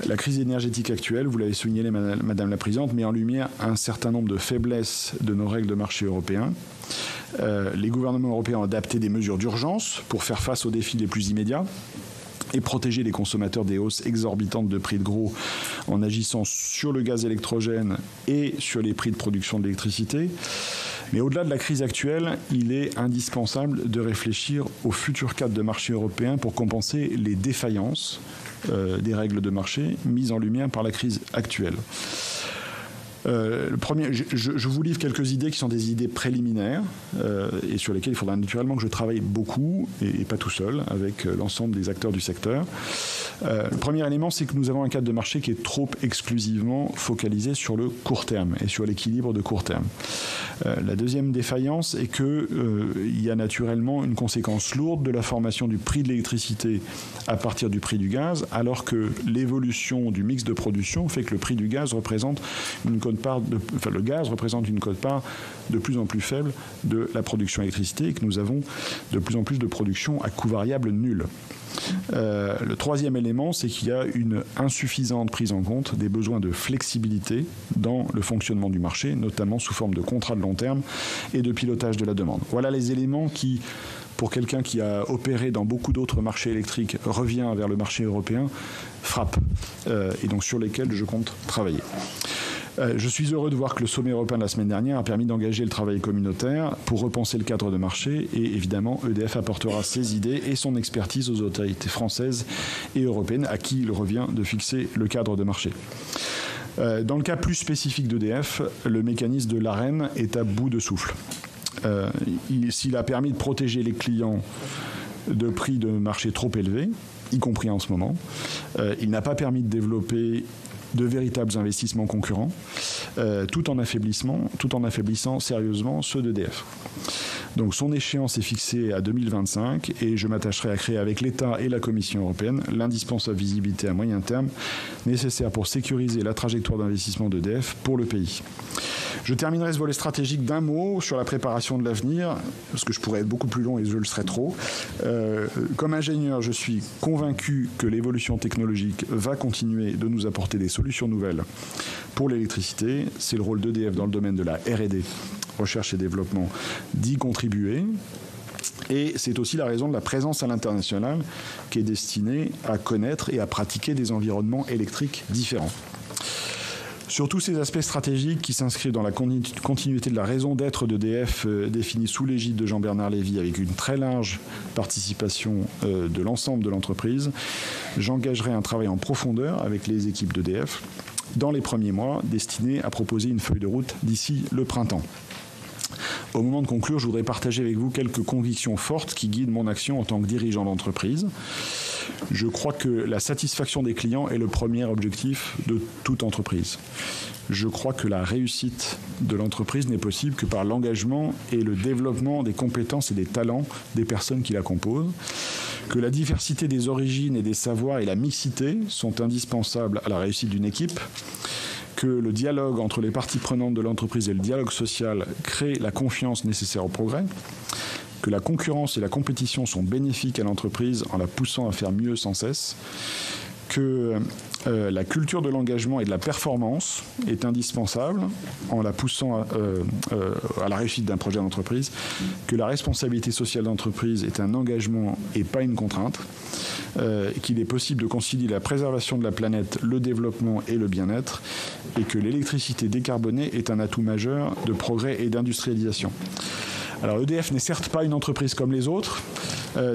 La crise énergétique actuelle, vous l'avez souligné, Madame la Présidente, met en lumière un certain nombre de faiblesses de nos règles de marché européens. Les gouvernements européens ont adapté des mesures d'urgence pour faire face aux défis les plus immédiats et protéger les consommateurs des hausses exorbitantes de prix de gros en agissant sur le gaz électrogène et sur les prix de production d'électricité. Mais au-delà de la crise actuelle, il est indispensable de réfléchir au futur cadre de marché européen pour compenser les défaillances des règles de marché mises en lumière par la crise actuelle. Je vous livre quelques idées qui sont des idées préliminaires et sur lesquelles il faudra naturellement que je travaille beaucoup et pas tout seul avec l'ensemble des acteurs du secteur. Le premier élément, c'est que nous avons un cadre de marché qui est trop exclusivement focalisé sur le court terme et sur l'équilibre de court terme. La deuxième défaillance est qu'il y a naturellement une conséquence lourde de la formation du prix de l'électricité à partir du prix du gaz, alors que l'évolution du mix de production fait que le prix du gaz représente le gaz représente une quote-part de plus en plus faible de la production d'électricité et que nous avons de plus en plus de production à coût variable nul. Le troisième élément, c'est qu'il y a une insuffisante prise en compte des besoins de flexibilité dans le fonctionnement du marché, notamment sous forme de contrats de long terme et de pilotage de la demande. Voilà les éléments qui, pour quelqu'un qui a opéré dans beaucoup d'autres marchés électriques, revient vers le marché européen, frappent et donc sur lesquels je compte travailler. Je suis heureux de voir que le sommet européen de la semaine dernière a permis d'engager le travail communautaire pour repenser le cadre de marché et évidemment EDF apportera ses idées et son expertise aux autorités françaises et européennes à qui il revient de fixer le cadre de marché. Dans le cas plus spécifique d'EDF, le mécanisme de l'AREN est à bout de souffle. S'il a permis de protéger les clients de prix de marché trop élevés, y compris en ce moment, il n'a pas permis de développer de véritables investissements concurrents, tout en affaiblissant sérieusement ceux d'EDF. Donc son échéance est fixée à 2025 et je m'attacherai à créer avec l'État et la Commission européenne l'indispensable visibilité à moyen terme nécessaire pour sécuriser la trajectoire d'investissement d'EDF pour le pays. Je terminerai ce volet stratégique d'un mot sur la préparation de l'avenir, parce que je pourrais être beaucoup plus long et je le serai trop. Comme ingénieur, je suis convaincu que l'évolution technologique va continuer de nous apporter des solutions nouvelles pour l'électricité. C'est le rôle d'EDF dans le domaine de la R&D, recherche et développement, d'y contribuer. Et c'est aussi la raison de la présence à l'international qui est destinée à connaître et à pratiquer des environnements électriques différents. Sur tous ces aspects stratégiques qui s'inscrivent dans la continuité de la raison d'être d'EDF définie sous l'égide de Jean-Bernard Lévy avec une très large participation de l'ensemble de l'entreprise, j'engagerai un travail en profondeur avec les équipes d'EDF dans les premiers mois destiné à proposer une feuille de route d'ici le printemps. Au moment de conclure, je voudrais partager avec vous quelques convictions fortes qui guident mon action en tant que dirigeant d'entreprise. Je crois que la satisfaction des clients est le premier objectif de toute entreprise. Je crois que la réussite de l'entreprise n'est possible que par l'engagement et le développement des compétences et des talents des personnes qui la composent, que la diversité des origines et des savoirs et la mixité sont indispensables à la réussite d'une équipe, que le dialogue entre les parties prenantes de l'entreprise et le dialogue social crée la confiance nécessaire au progrès, que la concurrence et la compétition sont bénéfiques à l'entreprise en la poussant à faire mieux sans cesse, que la culture de l'engagement et de la performance est indispensable en la poussant à la réussite d'un projet d'entreprise, que la responsabilité sociale d'entreprise est un engagement et pas une contrainte, qu'il est possible de concilier la préservation de la planète, le développement et le bien-être, et que l'électricité décarbonée est un atout majeur de progrès et d'industrialisation. Alors EDF n'est certes pas une entreprise comme les autres,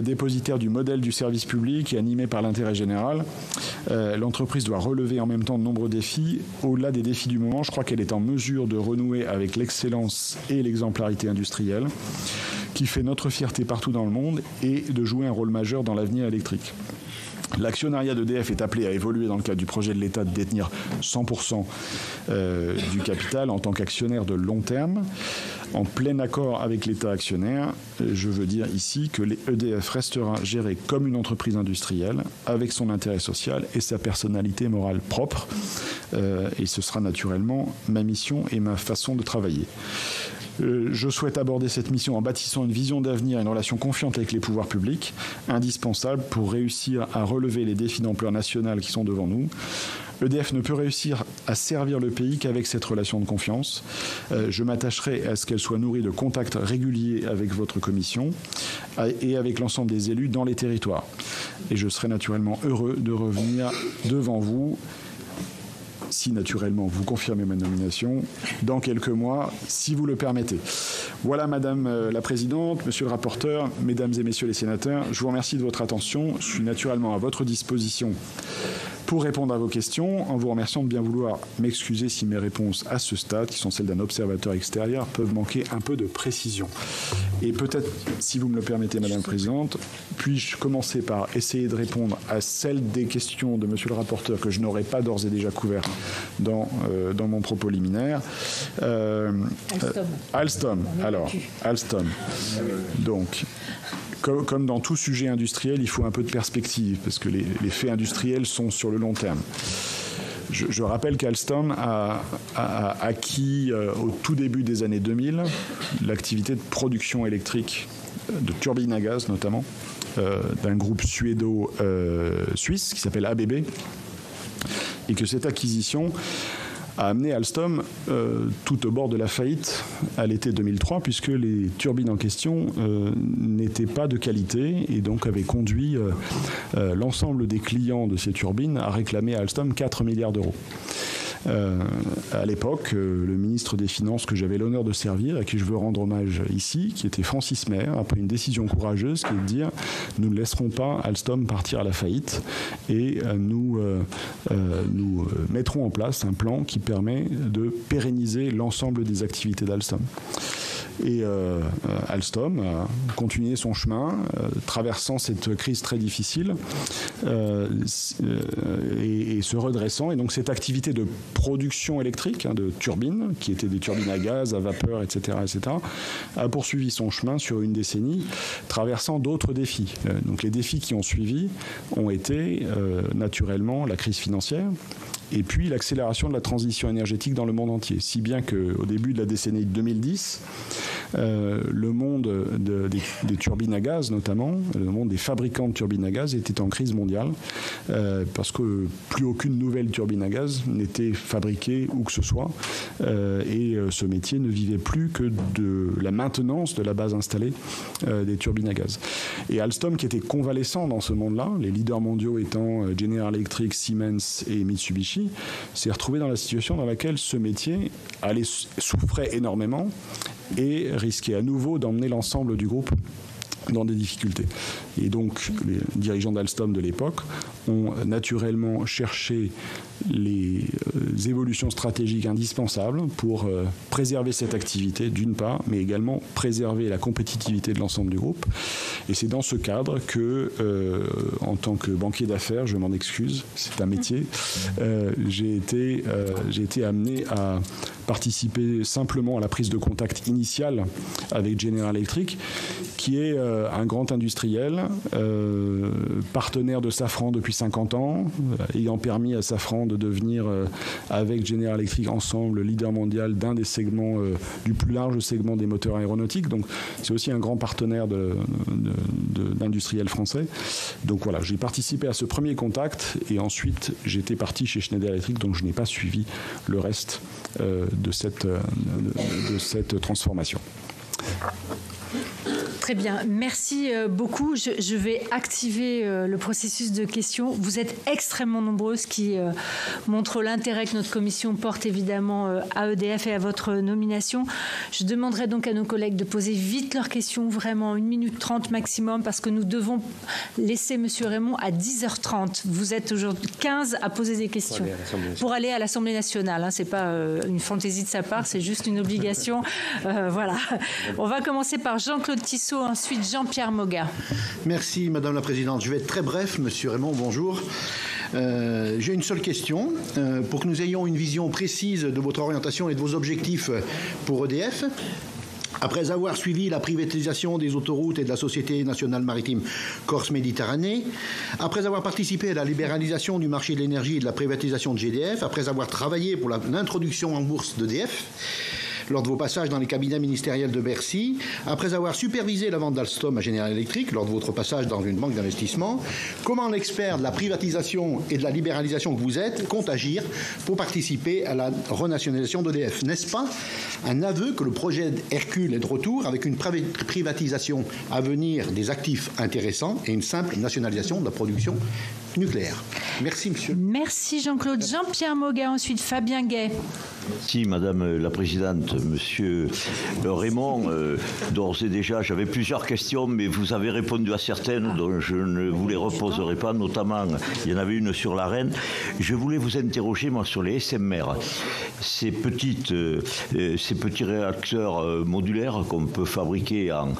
dépositaire du modèle du service public et animée par l'intérêt général. L'entreprise doit relever en même temps de nombreux défis. Au-delà des défis du moment, je crois qu'elle est en mesure de renouer avec l'excellence et l'exemplarité industrielle qui fait notre fierté partout dans le monde et de jouer un rôle majeur dans l'avenir électrique. L'actionnariat d'EDF est appelé à évoluer dans le cadre du projet de l'État de détenir 100% du capital en tant qu'actionnaire de long terme. En plein accord avec l'État actionnaire, je veux dire ici que EDF restera géré comme une entreprise industrielle avec son intérêt social et sa personnalité morale propre. Et ce sera naturellement ma mission et ma façon de travailler. Je souhaite aborder cette mission en bâtissant une vision d'avenir et une relation confiante avec les pouvoirs publics, indispensable pour réussir à relever les défis d'ampleur nationale qui sont devant nous. EDF ne peut réussir à servir le pays qu'avec cette relation de confiance. Je m'attacherai à ce qu'elle soit nourrie de contacts réguliers avec votre commission et avec l'ensemble des élus dans les territoires. Et je serai naturellement heureux de revenir devant vous, si naturellement vous confirmez ma nomination, dans quelques mois, si vous le permettez. Voilà, Madame la Présidente, Monsieur le rapporteur, Mesdames et Messieurs les sénateurs, je vous remercie de votre attention. Je suis naturellement à votre disposition pour répondre à vos questions, en vous remerciant de bien vouloir m'excuser si mes réponses à ce stade, qui sont celles d'un observateur extérieur, peuvent manquer un peu de précision. Et peut-être, si vous me le permettez, Madame la Présidente, puis-je commencer par essayer de répondre à celles des questions de Monsieur le rapporteur que je n'aurais pas d'ores et déjà couvertes dans mon propos liminaire. Alstom. Alors, Alstom. Donc, comme dans tout sujet industriel, il faut un peu de perspective, parce que les faits industriels sont sur le long terme. Je rappelle qu'Alstom a acquis au tout début des années 2000 l'activité de production électrique de turbines à gaz notamment, d'un groupe suédo-suisse qui s'appelle ABB, et que cette acquisition a amené Alstom tout au bord de la faillite à l'été 2003, puisque les turbines en question n'étaient pas de qualité et donc avaient conduit l'ensemble des clients de ces turbines à réclamer à Alstom 4 milliards d'euros. À l'époque, le ministre des Finances que j'avais l'honneur de servir, à qui je veux rendre hommage ici, qui était Francis Maire, a pris une décision courageuse qui est de dire « Nous ne laisserons pas Alstom partir à la faillite et nous mettrons en place un plan qui permet de pérenniser l'ensemble des activités d'Alstom ». Et Alstom a continué son chemin, traversant cette crise très difficile et se redressant. Et donc cette activité de production électrique, de turbines, qui étaient des turbines à gaz, à vapeur, etc., a poursuivi son chemin sur une décennie, traversant d'autres défis. Donc les défis qui ont suivi ont été naturellement la crise financière, et puis l'accélération de la transition énergétique dans le monde entier. Si bien qu'au début de la décennie 2010, le monde des turbines à gaz, notamment, le monde des fabricants de turbines à gaz était en crise mondiale, parce que plus aucune nouvelle turbine à gaz n'était fabriquée où que ce soit, et ce métier ne vivait plus que de la maintenance de la base installée des turbines à gaz. Et Alstom, qui était convalescent dans ce monde-là, les leaders mondiaux étant General Electric, Siemens et Mitsubishi, s'est retrouvé dans la situation dans laquelle ce métier souffrait énormément et risquait à nouveau d'emmener l'ensemble du groupe dans des difficultés. Et donc, les dirigeants d'Alstom de l'époque ont naturellement cherché les évolutions stratégiques indispensables pour préserver cette activité, d'une part, mais également préserver la compétitivité de l'ensemble du groupe. Et c'est dans ce cadre que, en tant que banquier d'affaires, je m'en excuse, c'est un métier, j'ai été amené à participer simplement à la prise de contact initiale avec General Electric, qui est un grand industriel, partenaire de Safran depuis 50 ans, ayant permis à Safran de devenir, avec General Electric ensemble, le leader mondial d'un des segments, du plus large segment des moteurs aéronautiques. Donc c'est aussi un grand partenaire d'industriels français. Donc voilà, j'ai participé à ce premier contact et ensuite j'étais parti chez Schneider Electric, donc je n'ai pas suivi le reste de cette transformation. Très bien, merci beaucoup. Je vais activer le processus de questions. Vous êtes extrêmement nombreuses, qui montre l'intérêt que notre commission porte évidemment à EDF et à votre nomination. Je demanderai donc à nos collègues de poser vite leurs questions, vraiment 1 minute 30 maximum, parce que nous devons laisser M. Raymond à 10h30. Vous êtes aujourd'hui 15 à poser des questions pour aller à l'Assemblée nationale. Ce n'est pas une fantaisie de sa part, c'est juste une obligation. Voilà. On va commencer par Jean-Claude Tissot, ensuite Jean-Pierre Moga. Merci Madame la Présidente. Je vais être très bref. Monsieur Raymond, bonjour. J'ai une seule question. Pour que nous ayons une vision précise de votre orientation et de vos objectifs pour EDF, après avoir suivi la privatisation des autoroutes et de la Société nationale maritime Corse-Méditerranée, après avoir participé à la libéralisation du marché de l'énergie et de la privatisation de GDF, après avoir travaillé pour l'introduction en bourse d'EDF, lors de vos passages dans les cabinets ministériels de Bercy, après avoir supervisé la vente d'Alstom à General Electric, lors de votre passage dans une banque d'investissement, comment l'expert de la privatisation et de la libéralisation que vous êtes compte agir pour participer à la renationalisation d'EDF? N'est-ce pas un aveu que le projet Hercule est de retour, avec une privatisation à venir des actifs intéressants et une simple nationalisation de la production nucléaire? Merci, monsieur. Merci, Jean-Claude. Jean-Pierre Moga, ensuite Fabien Gay. Merci, Madame la Présidente. Monsieur Raymond, d'ores et déjà, j'avais plusieurs questions, mais vous avez répondu à certaines dont je ne vous les reposerai pas, notamment, il y en avait une sur la Reine. Je voulais vous interroger, moi, sur les SMR, ces petits réacteurs modulaires qu'on peut fabriquer en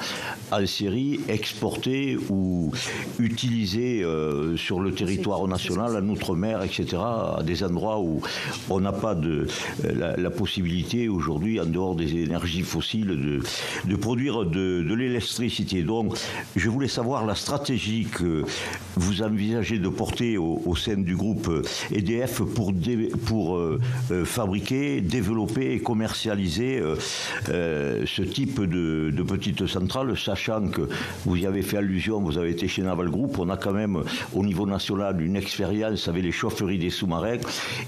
série, exporter ou utiliser sur le territoire national, en outre-mer, etc., à des endroits où on n'a pas la possibilité aujourd'hui, en dehors des énergies fossiles, de produire de l'électricité. Donc, je voulais savoir la stratégie que vous envisagez de porter au sein du groupe EDF pour fabriquer, développer et commercialiser ce type de petites centrales, sachant que vous y avez fait allusion, vous avez été chez Naval Group, on a quand même au niveau national une expérience avec les chaufferies des sous-marins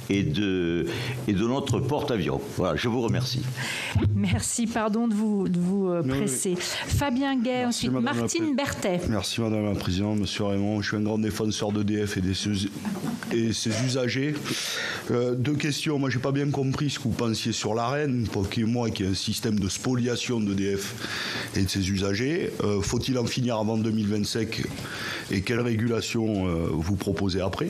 et de notre porte-avions. Voilà, je vous remercie. Merci, pardon de vous presser. Fabien Gay, ensuite Martine Berthet. Merci Madame la Présidente, Monsieur Raymond. Je suis un grand défenseur d'EDF et ses usagers. Deux questions. Moi, j'ai pas bien compris ce que vous pensiez sur la Reine, qui est un système de spoliation d'EDF et de ses usagers. Faut-il en finir avant 2025 et quelle régulation vous proposez après?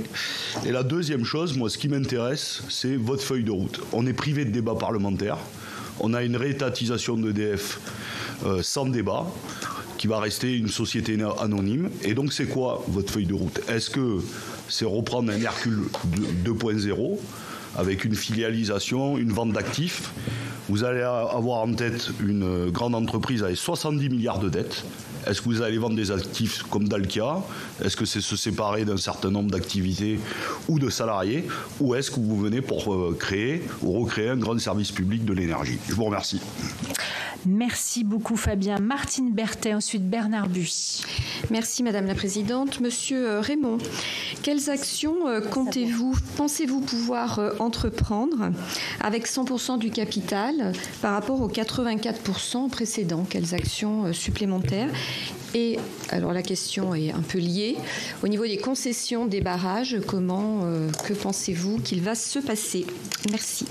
Et la deuxième chose, moi, ce qui m'intéresse, c'est votre feuille de route. On est privé de débat parlementaire. On a une réétatisation d'EDF sans débat, qui va rester une société anonyme. Et donc, c'est quoi votre feuille de route? Est-ce que c'est reprendre un Hercule 2.0 avec une filialisation, une vente d'actifs? Vous allez avoir en tête une grande entreprise avec 70 milliards de dettes. Est-ce que vous allez vendre des actifs comme Dalkia? Est-ce que c'est se séparer d'un certain nombre d'activités ou de salariés? Ou est-ce que vous venez pour créer ou recréer un grand service public de l'énergie? Je vous remercie. Merci beaucoup Fabien. Martine Berthet, ensuite Bernard Buis. Merci Madame la Présidente. Monsieur Raymond, quelles actions pensez-vous pouvoir entreprendre avec 100% du capital par rapport aux 84% précédents? Quelles actions supplémentaires? Et alors la question est un peu liée. Au niveau des concessions des barrages, que pensez-vous qu'il va se passer? Merci.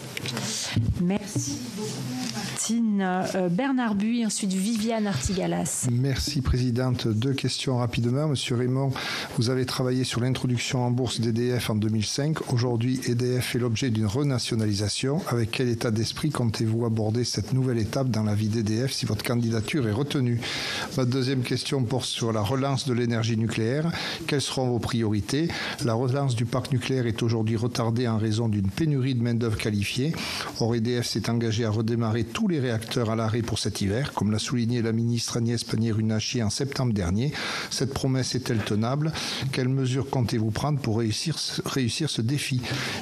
Merci beaucoup Martine. Bernard Buis, ensuite Viviane Artigalas. Merci Présidente. Deux questions rapidement. Monsieur Raymond, vous avez travaillé sur l'introduction en bourse d'EDF en 2005. Aujourd'hui, EDF fait l'objet d'une renationalisation. Avec quel état d'esprit comptez-vous aborder cette nouvelle étape dans la vie d'EDF si votre candidature est retenue? Ma deuxième question question porte sur la relance de l'énergie nucléaire. Quelles seront vos priorités? La relance du parc nucléaire est aujourd'hui retardée en raison d'une pénurie de main-d'œuvre qualifiée. Or, EDF s'est engagé à redémarrer tous les réacteurs à l'arrêt pour cet hiver, comme l'a souligné la ministre Agnès Pannier-Runacher en septembre dernier. Cette promesse est-elle tenable? Quelles mesures comptez-vous prendre pour réussir ce défi?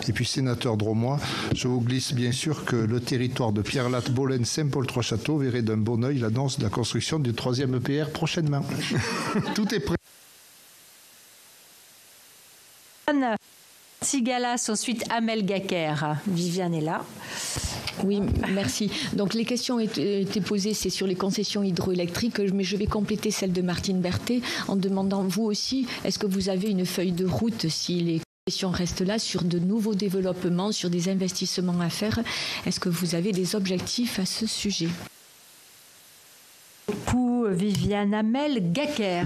Et puis, sénateur Dromois, je vous glisse bien sûr que le territoire de Pierrelatte, Bolène, Saint-Paul-Trois-Châteaux verrait d'un bon œil l'annonce de la construction du 3e EPR prochainement. Tout est prêt. Sigalas, ensuite Amel Gacquer. Viviane est là. Oui, merci. Donc les questions étaient posées, c'est sur les concessions hydroélectriques, mais je vais compléter celle de Martine Berthet en demandant, vous aussi, est-ce que vous avez une feuille de route si les questions restent là sur de nouveaux développements, sur des investissements à faire? Est-ce que vous avez des objectifs à ce sujet? Viviane Amel Gacquer.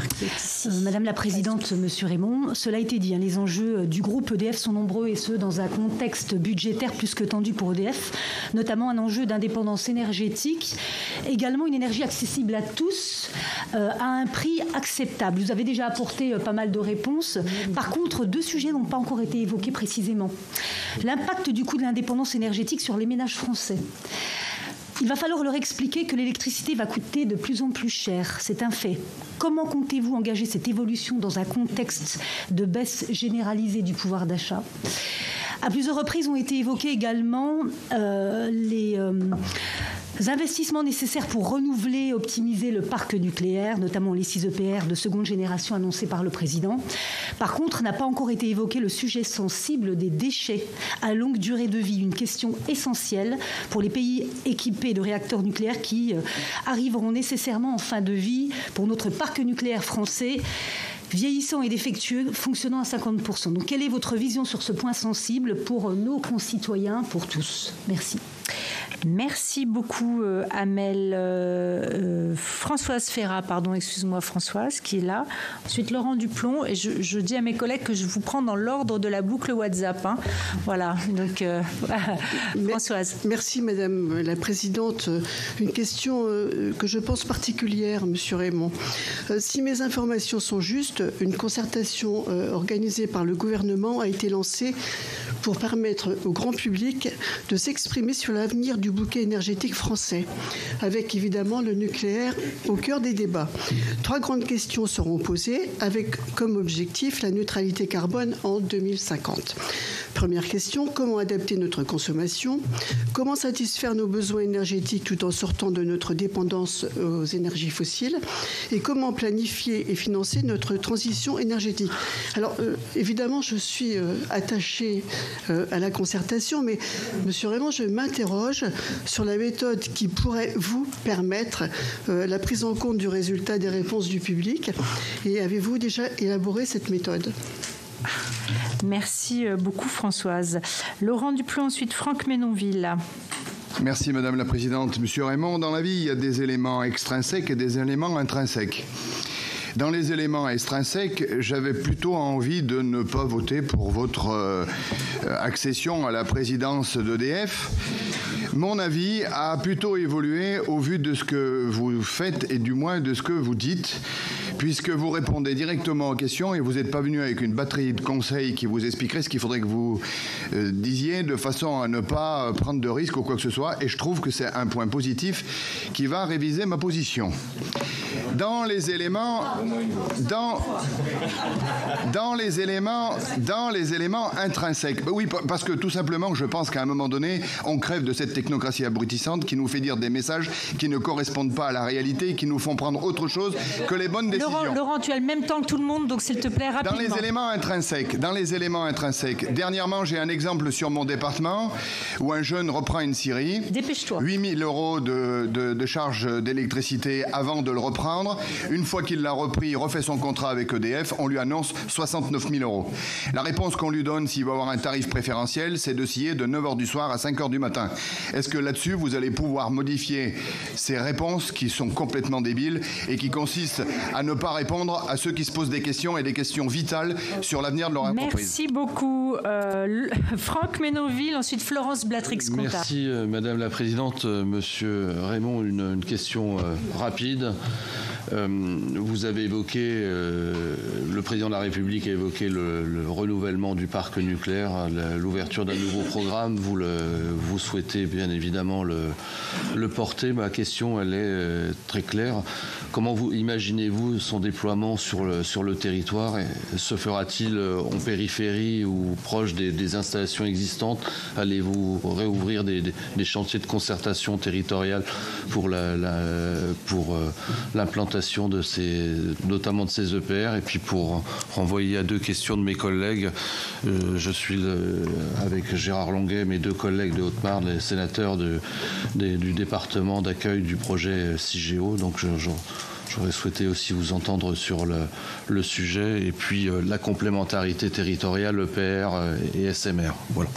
Madame la Présidente, Monsieur Raymond, cela a été dit, les enjeux du groupe EDF sont nombreux et ce, dans un contexte budgétaire plus que tendu pour EDF, notamment un enjeu d'indépendance énergétique, également une énergie accessible à tous, à un prix acceptable. Vous avez déjà apporté pas mal de réponses. Par contre, 2 sujets n'ont pas encore été évoqués précisément. L'impact du coût de l'indépendance énergétique sur les ménages français. Il va falloir leur expliquer que l'électricité va coûter de plus en plus cher. C'est un fait. Comment comptez-vous engager cette évolution dans un contexte de baisse généralisée du pouvoir d'achat? À plusieurs reprises ont été évoqués également les investissements nécessaires pour renouveler et optimiser le parc nucléaire, notamment les 6 EPR de seconde génération annoncés par le président. Par contre, n'a pas encore été évoqué le sujet sensible des déchets à longue durée de vie, une question essentielle pour les pays équipés de réacteurs nucléaires qui arriveront nécessairement en fin de vie pour notre parc nucléaire français, vieillissant et défectueux, fonctionnant à 50%. Donc, quelle est votre vision sur ce point sensible pour nos concitoyens, pour tous? Merci. Merci beaucoup, Amel. Françoise Ferrat, Françoise, qui est là. Ensuite, Laurent Duplon. Et je dis à mes collègues que je vous prends dans l'ordre de la boucle WhatsApp. Voilà. Donc, Françoise. Merci, Madame la Présidente. Une question que je pense particulière, Monsieur Raymond. Si mes informations sont justes, une concertation organisée par le gouvernement a été lancée pour permettre au grand public de s'exprimer sur l'avenir du bouquet énergétique français, avec évidemment le nucléaire au cœur des débats. 3 grandes questions seront posées, avec comme objectif la neutralité carbone en 2050. Première question, comment adapter notre consommation? Comment satisfaire nos besoins énergétiques tout en sortant de notre dépendance aux énergies fossiles? Et comment planifier et financer notre transition énergétique? Alors, évidemment, je suis attachée à la concertation, mais Monsieur Raymond, je m'interroge sur la méthode qui pourrait vous permettre la prise en compte du résultat des réponses du public. Et avez-vous déjà élaboré cette méthode? Merci beaucoup, Françoise. Laurent Duplon, ensuite Franck Ménonville. Merci Madame la Présidente. Monsieur Raymond, dans la vie, il y a des éléments extrinsèques et des éléments intrinsèques. Dans les éléments extrinsèques, j'avais plutôt envie de ne pas voter pour votre accession à la présidence d'EDF. Mon avis a plutôt évolué au vu de ce que vous faites et du moins de ce que vous dites, puisque vous répondez directement aux questions et vous n'êtes pas venu avec une batterie de conseils qui vous expliquerait ce qu'il faudrait que vous disiez de façon à ne pas prendre de risques ou quoi que ce soit. Et je trouve que c'est un point positif qui va réviser ma position. Dans les éléments intrinsèques. Oui, parce que tout simplement, je pense qu'à un moment donné, on crève de cette technocratie abrutissante qui nous fait dire des messages qui ne correspondent pas à la réalité et qui nous font prendre autre chose que les bonnes décisions. Laurent, tu as le même temps que tout le monde, donc s'il te plaît, rapidement. Dans les éléments intrinsèques. Dernièrement, j'ai un exemple sur mon département où un jeune reprend une scierie. Dépêche-toi. 8 000 € de charge d'électricité avant de le reprendre. Une fois qu'il l'a repris, il refait son contrat avec EDF, on lui annonce 69 000 €. La réponse qu'on lui donne s'il va avoir un tarif préférentiel, c'est de scier de 9 h du soir à 5 h du matin. Est-ce que là-dessus, vous allez pouvoir modifier ces réponses qui sont complètement débiles et qui consistent à ne pas répondre à ceux qui se posent des questions et des questions vitales sur l'avenir de leur entreprise? Merci beaucoup. Franck Ménonville, ensuite Florence Blatrix-Contat. Merci Madame la Présidente. Monsieur Raymond, une question rapide. Vous avez évoqué, le président de la République a évoqué le renouvellement du parc nucléaire, l'ouverture d'un nouveau programme. Vous souhaitez bien évidemment le porter. Ma question, elle est très claire. Comment imaginez-vous son déploiement sur le territoire? Se fera-t-il en périphérie ou proche des installations existantes? Allez-vous réouvrir des chantiers de concertation territoriale pour l'implantation notamment de ces EPR? Et puis pour renvoyer à deux questions de mes collègues, je suis avec Gérard Longuet, mes deux collègues de Haute-Marne, les sénateurs du département d'accueil du projet CIGEO. Donc j'aurais souhaité aussi vous entendre sur le sujet et puis la complémentarité territoriale EPR et SMR. Voilà.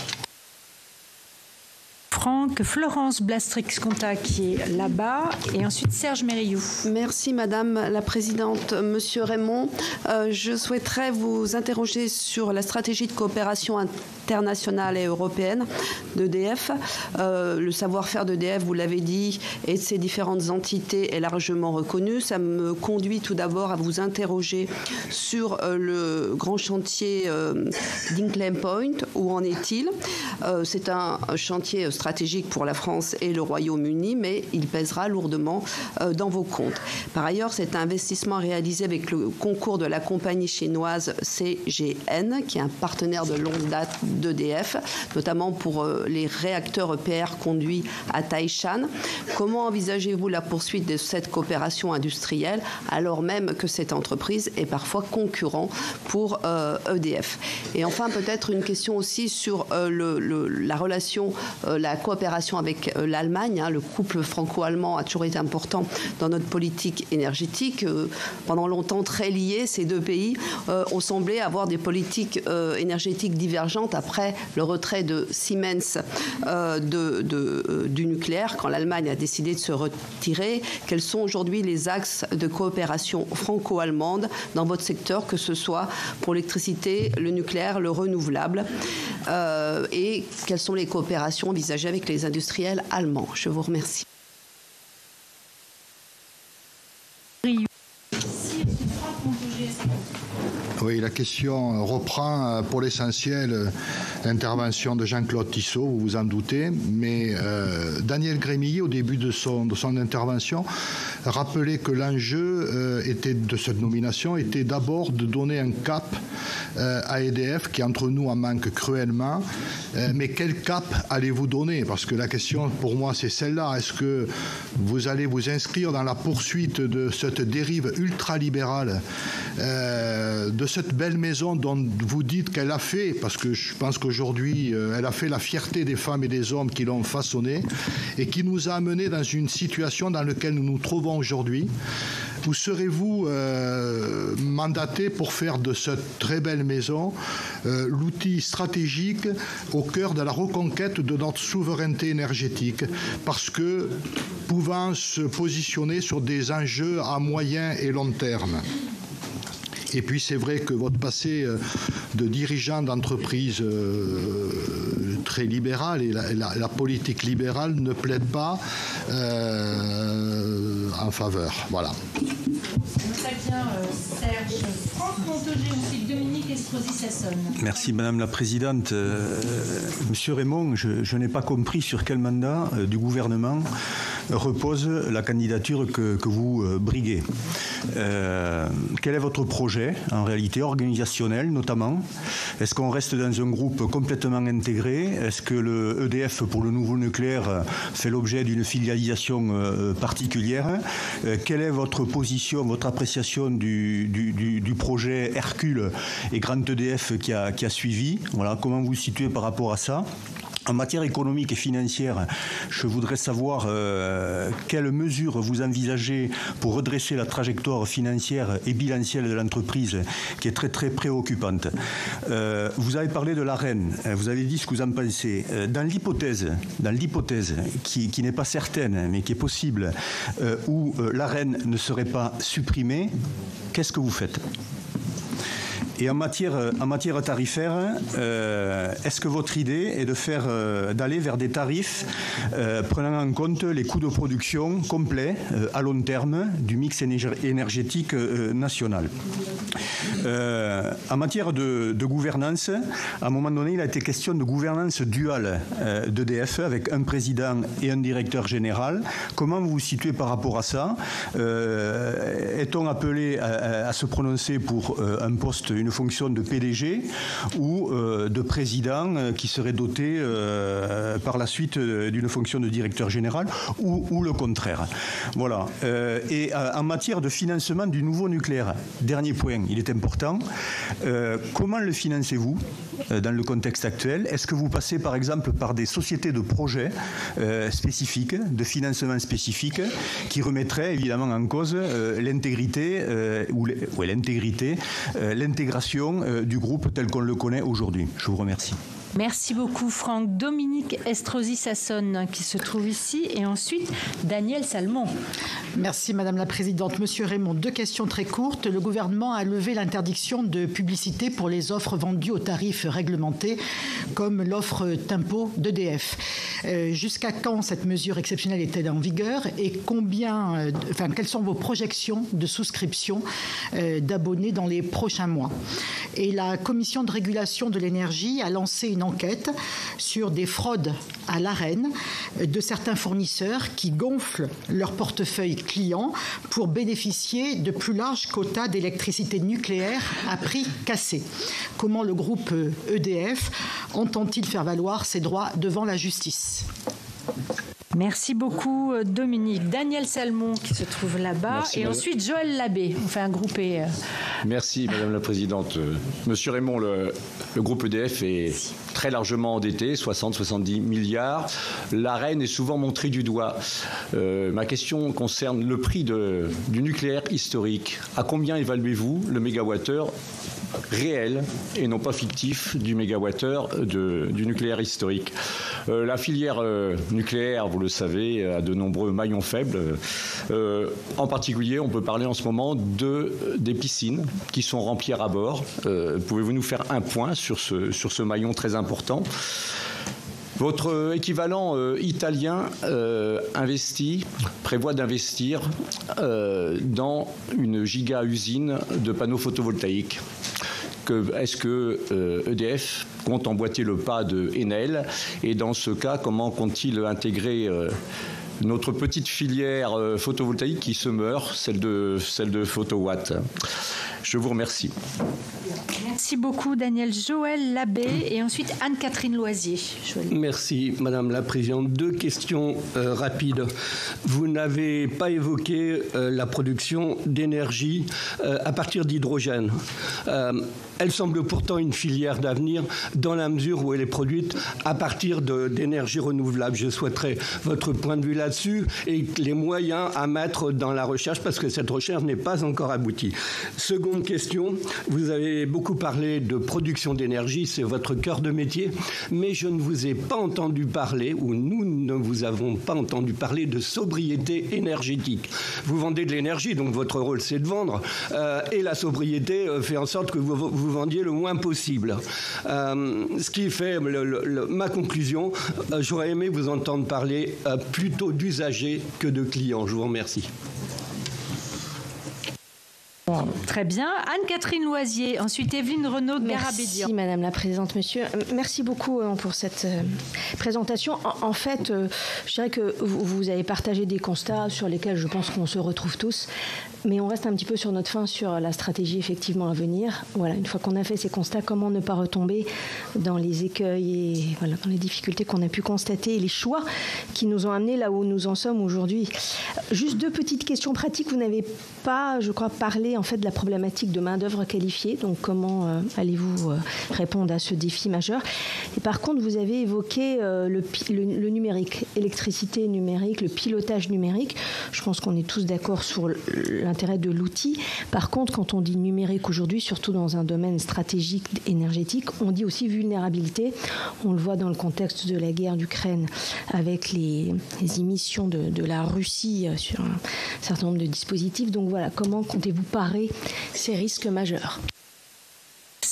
Franck, Florence Blastrix-Contat qui est là-bas et ensuite Serge Mérillou. Merci Madame la Présidente. Monsieur Raymond, je souhaiterais vous interroger sur la stratégie de coopération internationale et européenne d'EDF. Le savoir-faire d'EDF, vous l'avez dit, et de ses différentes entités est largement reconnu. Ça me conduit tout d'abord à vous interroger sur le grand chantier d'Hinkley Point. Où en est-il? C'est un chantier stratégique pour la France et le Royaume-Uni, mais il pèsera lourdement dans vos comptes. Par ailleurs, c'est un investissement réalisé avec le concours de la compagnie chinoise CGN, qui est un partenaire de longue date d'EDF, notamment pour les réacteurs EPR conduits à Taishan. Comment envisagez-vous la poursuite de cette coopération industrielle, alors même que cette entreprise est parfois concurrent pour EDF? Et enfin, peut-être une question aussi sur la relation, la coopération avec l'Allemagne. Le couple franco-allemand a toujours été important dans notre politique énergétique. Pendant longtemps très liés, ces deux pays ont semblé avoir des politiques énergétiques divergentes après le retrait de Siemens du nucléaire, quand l'Allemagne a décidé de se retirer. Quels sont aujourd'hui les axes de coopération franco-allemande dans votre secteur, que ce soit pour l'électricité, le nucléaire, le renouvelable, et quelles sont les coopérations envisagées avec les industriels allemands? Je vous remercie. Oui, la question reprend pour l'essentiel l'intervention de Jean-Claude Tissot, vous vous en doutez, mais Daniel Grémillet, au début de son intervention, rappelait que l'enjeu de cette nomination était d'abord de donner un cap à EDF, qui entre nous en manque cruellement. Mais quel cap allez-vous donner? Parce que la question pour moi c'est celle-là. Est-ce que vous allez vous inscrire dans la poursuite de cette dérive ultralibérale, de cette belle maison dont vous dites qu'elle a fait, parce que je pense qu'aujourd'hui elle a fait la fierté des femmes et des hommes qui l'ont façonnée et qui nous a amenés dans une situation dans laquelle nous nous trouvons aujourd'hui? Où serez-vous mandaté pour faire de cette très belle maison l'outil stratégique au cœur de la reconquête de notre souveraineté énergétique, parce que pouvant se positionner sur des enjeux à moyen et long terme? Et puis c'est vrai que votre passé de dirigeant d'entreprise très libérale et la politique libérale ne plaide pas en faveur. Voilà. Serge, Franck Montaugé, ensuite Dominique Estrosi-Sassonne. Merci Madame la Présidente. Monsieur Raymond, je n'ai pas compris sur quel mandat du gouvernement repose la candidature que vous briguez. Quel est votre projet, en réalité, organisationnel notamment? Est-ce qu'on reste dans un groupe complètement intégré? Est-ce que le EDF pour le nouveau nucléaire fait l'objet d'une filialisation particulière? Quelle est votre position, votre appréciation du projet Hercule et Grand EDF qui a suivi? Voilà, comment vous vous situez par rapport à ça? En matière économique et financière, je voudrais savoir quelles mesures vous envisagez pour redresser la trajectoire financière et bilancielle de l'entreprise, qui est très très préoccupante. Vous avez parlé de l'AREN, vous avez dit ce que vous en pensez. Dans l'hypothèse qui n'est pas certaine, mais qui est possible, où l'AREN ne serait pas supprimée, qu'est-ce que vous faites ? Et en matière tarifaire, est-ce que votre idée est d'aller vers des tarifs prenant en compte les coûts de production complets à long terme du mix énergétique national? En matière de gouvernance, à un moment donné, il a été question de gouvernance duale d'EDF avec un président et un directeur général. Comment vous vous situez par rapport à ça? Est-on appelé à se prononcer pour un poste, une fonction de PDG ou de président qui serait doté par la suite d'une fonction de directeur général ou le contraire? Voilà. Et en matière de financement du nouveau nucléaire, dernier point, il est important. Comment le financez-vous dans le contexte actuel? Est-ce que vous passez par exemple par des sociétés de projets spécifiques, de financement spécifiques, qui remettraient évidemment en cause l'intégration du groupe tel qu'on le connaît aujourd'hui? Je vous remercie. Merci beaucoup, Franck. Dominique Estrosi-Sassonne, qui se trouve ici, et ensuite Daniel Salmon. Merci, Madame la Présidente. Monsieur Raymond, 2 questions très courtes. Le gouvernement a levé l'interdiction de publicité pour les offres vendues aux tarifs réglementés, comme l'offre Tempo d'EDF. Jusqu'à quand cette mesure exceptionnelle est-elle en vigueur et quelles sont vos projections de souscription d'abonnés dans les prochains mois? Et la Commission de régulation de l'énergie a lancé une enquête sur des fraudes à l'AREN de certains fournisseurs qui gonflent leur portefeuille client pour bénéficier de plus larges quotas d'électricité nucléaire à prix cassé. Comment le groupe EDF entend-il faire valoir ses droits devant la justice? Merci beaucoup, Dominique. Daniel Salmon, qui se trouve là-bas. Merci, et madame. Ensuite, Joël Labbé. On fait un groupé. Merci, Madame la Présidente. Monsieur Raymond, le groupe EDF est très largement endetté, 60-70 milliards. L'AREN est souvent montrée du doigt. Ma question concerne le prix du nucléaire historique. À combien évaluez-vous le mégawattheure réel et non pas fictif du mégawattheure du nucléaire historique? La filière nucléaire, vous le savez, a de nombreux maillons faibles. En particulier, on peut parler en ce moment des piscines qui sont remplies à bord. Pouvez-vous nous faire un point sur ce maillon très important? Votre équivalent italien prévoit d'investir dans une giga-usine de panneaux photovoltaïques. Est-ce que EDF compte emboîter le pas de Enel? Et dans ce cas, comment compte-t-il intégrer notre petite filière photovoltaïque qui se meurt, celle de Photowatt? Je vous remercie. Merci beaucoup, Daniel. Joël Labbé et ensuite Anne-Catherine Loisier. Merci, Madame la Présidente. 2 questions rapides. Vous n'avez pas évoqué la production d'énergie à partir d'hydrogène. Elle semble pourtant une filière d'avenir dans la mesure où elle est produite à partir d'énergie renouvelable. Je souhaiterais votre point de vue là-dessus et les moyens à mettre dans la recherche parce que cette recherche n'est pas encore aboutie. Seconde question, vous avez beaucoup parlé de production d'énergie, c'est votre cœur de métier, mais je ne vous ai pas entendu parler, ou nous ne vous avons pas entendu parler de sobriété énergétique. Vous vendez de l'énergie, donc votre rôle c'est de vendre, et la sobriété fait en sorte que vous vendiez le moins possible. Ce qui fait ma conclusion, j'aurais aimé vous entendre parler plutôt d'usagers que de clients. Je vous remercie. Bon, très bien. Anne-Catherine Loisier, ensuite Evelyne Renaud de Garabédian. Merci Madame la Présidente, Monsieur. Merci beaucoup pour cette présentation. En fait, je dirais que vous avez partagé des constats sur lesquels je pense qu'on se retrouve tous, mais on reste un petit peu sur notre fin sur la stratégie effectivement à venir. Voilà, une fois qu'on a fait ces constats, comment ne pas retomber dans les écueils et voilà, dans les difficultés qu'on a pu constater et les choix qui nous ont amenés là où nous en sommes aujourd'hui. Juste 2 petites questions pratiques. Vous n'avez pas, je crois, parlé en fait de la problématique de main-d'œuvre qualifiée. Donc, comment allez-vous répondre à ce défi majeur? Et par contre, vous avez évoqué le numérique, électricité numérique, le pilotage numérique. Je pense qu'on est tous d'accord sur l'intérêt de l'outil. Par contre, quand on dit numérique aujourd'hui, surtout dans un domaine stratégique énergétique, on dit aussi vulnérabilité. On le voit dans le contexte de la guerre d'Ukraine avec les émissions de la Russie sur un certain nombre de dispositifs. Donc voilà, comment comptez-vous parer ces risques majeurs?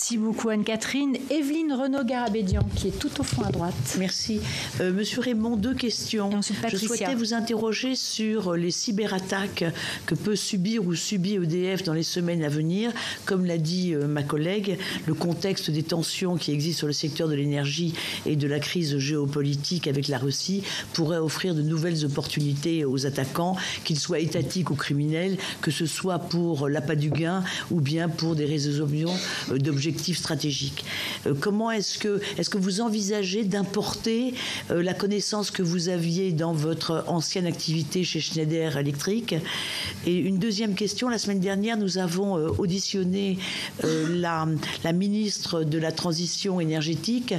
Merci beaucoup Anne-Catherine. Evelyne Renaud-Garabédian, qui est tout au fond à droite. Merci. Monsieur Raymond, deux questions. Je souhaitais vous interroger sur les cyberattaques que peut subir ou subit EDF dans les semaines à venir. Comme l'a dit ma collègue, le contexte des tensions qui existent sur le secteur de l'énergie et de la crise géopolitique avec la Russie pourrait offrir de nouvelles opportunités aux attaquants, qu'ils soient étatiques ou criminels, que ce soit pour l'appât du gain ou bien pour des résolutions d'objectifs stratégiques. Comment est-ce que vous envisagez d'importer la connaissance que vous aviez dans votre ancienne activité chez Schneider Electric? Et une deuxième question, la semaine dernière, nous avons auditionné la ministre de la Transition énergétique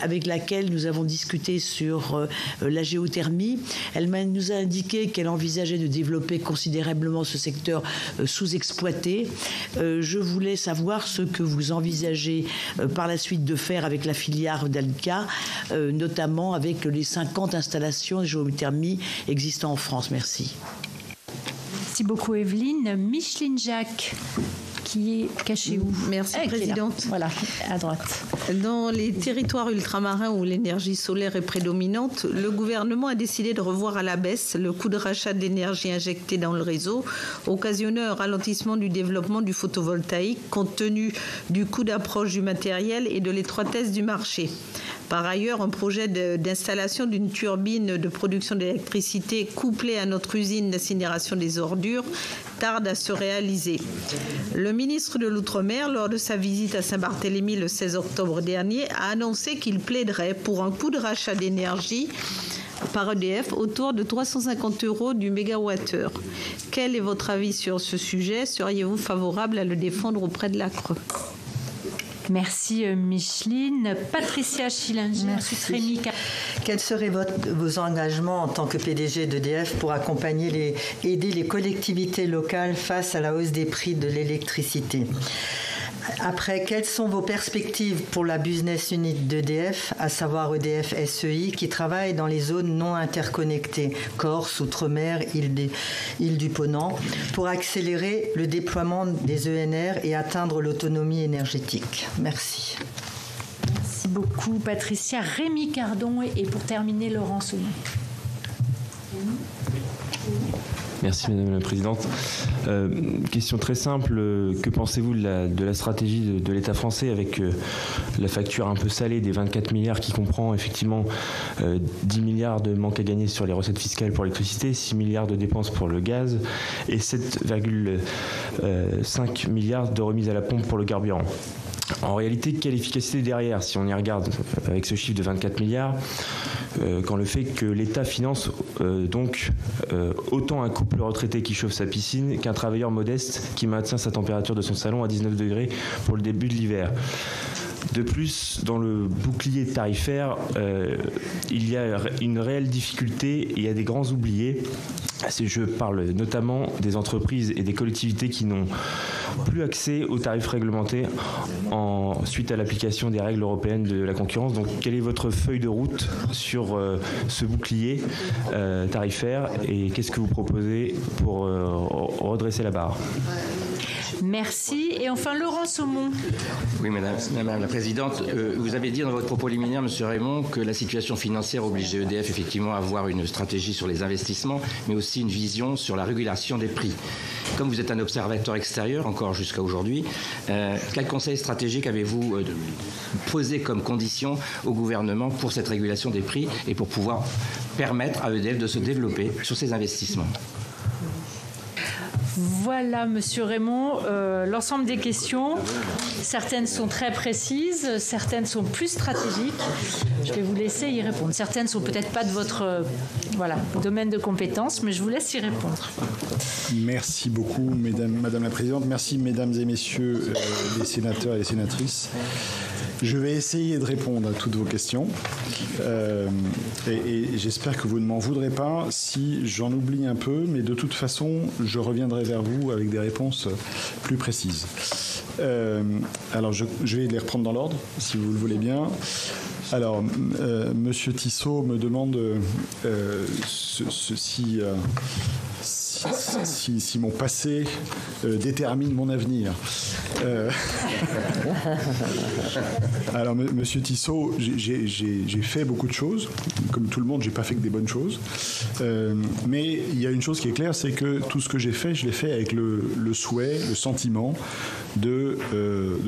avec laquelle nous avons discuté sur la géothermie. Elle nous a indiqué qu'elle envisageait de développer considérablement ce secteur sous-exploité. Je voulais savoir ce que vous envisagez par la suite de faire avec la filière d'Alca, notamment avec les 50 installations de géothermie existant en France. Merci. Merci beaucoup Evelyne. Micheline Jacques, qui est cachée où? Merci Présidente. Voilà, à droite. Dans les territoires ultramarins où l'énergie solaire est prédominante, le gouvernement a décidé de revoir à la baisse le coût de rachat d'énergie injectée dans le réseau, occasionnant un ralentissement du développement du photovoltaïque compte tenu du coût d'approche du matériel et de l'étroitesse du marché. Par ailleurs, un projet d'installation d'une turbine de production d'électricité couplée à notre usine d'incinération des ordures tarde à se réaliser. Le ministre de l'Outre-mer, lors de sa visite à Saint-Barthélemy le 16 octobre dernier, a annoncé qu'il plaiderait pour un coût de rachat d'énergie par EDF autour de 350 € du mégawattheure. Quel est votre avis sur ce sujet? Seriez-vous favorable à le défendre auprès de l'ACRE? Merci Micheline. Patricia Schillinger, Rémi. Quels seraient vos engagements en tant que PDG d'EDF pour accompagner aider les collectivités locales face à la hausse des prix de l'électricité? Après, quelles sont vos perspectives pour la business unit d'EDF, à savoir EDF SEI, qui travaille dans les zones non interconnectées, Corse, Outre-mer, île du Ponant, pour accélérer le déploiement des ENR et atteindre l'autonomie énergétique? Merci. Merci beaucoup Patricia. Rémi Cardon et pour terminer Laurent Saumon. Merci Madame la Présidente. Question très simple, que pensez-vous de la stratégie de l'État français avec la facture un peu salée des 24 milliards qui comprend effectivement 10 milliards de manque à gagner sur les recettes fiscales pour l'électricité, 6 milliards de dépenses pour le gaz et 7,5 milliards de remise à la pompe pour le carburant? En réalité, quelle efficacité derrière, si on y regarde avec ce chiffre de 24 milliards, quand le fait que l'État finance autant un couple retraité qui chauffe sa piscine qu'un travailleur modeste qui maintient sa température de son salon à 19 degrés pour le début de l'hiver. De plus, dans le bouclier tarifaire, il y a une réelle difficulté et il y a des grands oubliés. Je parle notamment des entreprises et des collectivités qui n'ont plus accès aux tarifs réglementés suite à l'application des règles européennes de la concurrence. Donc, quelle est votre feuille de route sur ce bouclier tarifaire et qu'est-ce que vous proposez pour redresser la barre? Merci. Et enfin, Laurent Saumon. Oui, Madame la Présidente, vous avez dit dans votre propos liminaire, Monsieur Raymond, que la situation financière obligeait EDF effectivement à avoir une stratégie sur les investissements, mais aussi une vision sur la régulation des prix. Comme vous êtes un observateur extérieur, encore jusqu'à aujourd'hui, quel conseil stratégique avez-vous posé comme condition au gouvernement pour cette régulation des prix et pour pouvoir permettre à EDF de se développer sur ces investissements? Voilà, Monsieur Raymond, l'ensemble des questions. Certaines sont très précises, certaines sont plus stratégiques. Je vais vous laisser y répondre. Certaines ne sont peut-être pas de votre domaine de compétence, mais je vous laisse y répondre. Merci beaucoup, Madame la Présidente. Merci, Mesdames et Messieurs les sénateurs et les sénatrices. Je vais essayer de répondre à toutes vos questions et j'espère que vous ne m'en voudrez pas si j'en oublie un peu, mais de toute façon, je reviendrai vers vous avec des réponses plus précises. Alors, je vais les reprendre dans l'ordre, si vous le voulez bien. Alors, Monsieur Tissot me demande si si mon passé détermine mon avenir. Alors, Monsieur Tissot, j'ai fait beaucoup de choses. Comme tout le monde, j'ai pas fait que des bonnes choses. Mais il y a une chose qui est claire, c'est que tout ce que j'ai fait, je l'ai fait avec le souhait, le sentiment de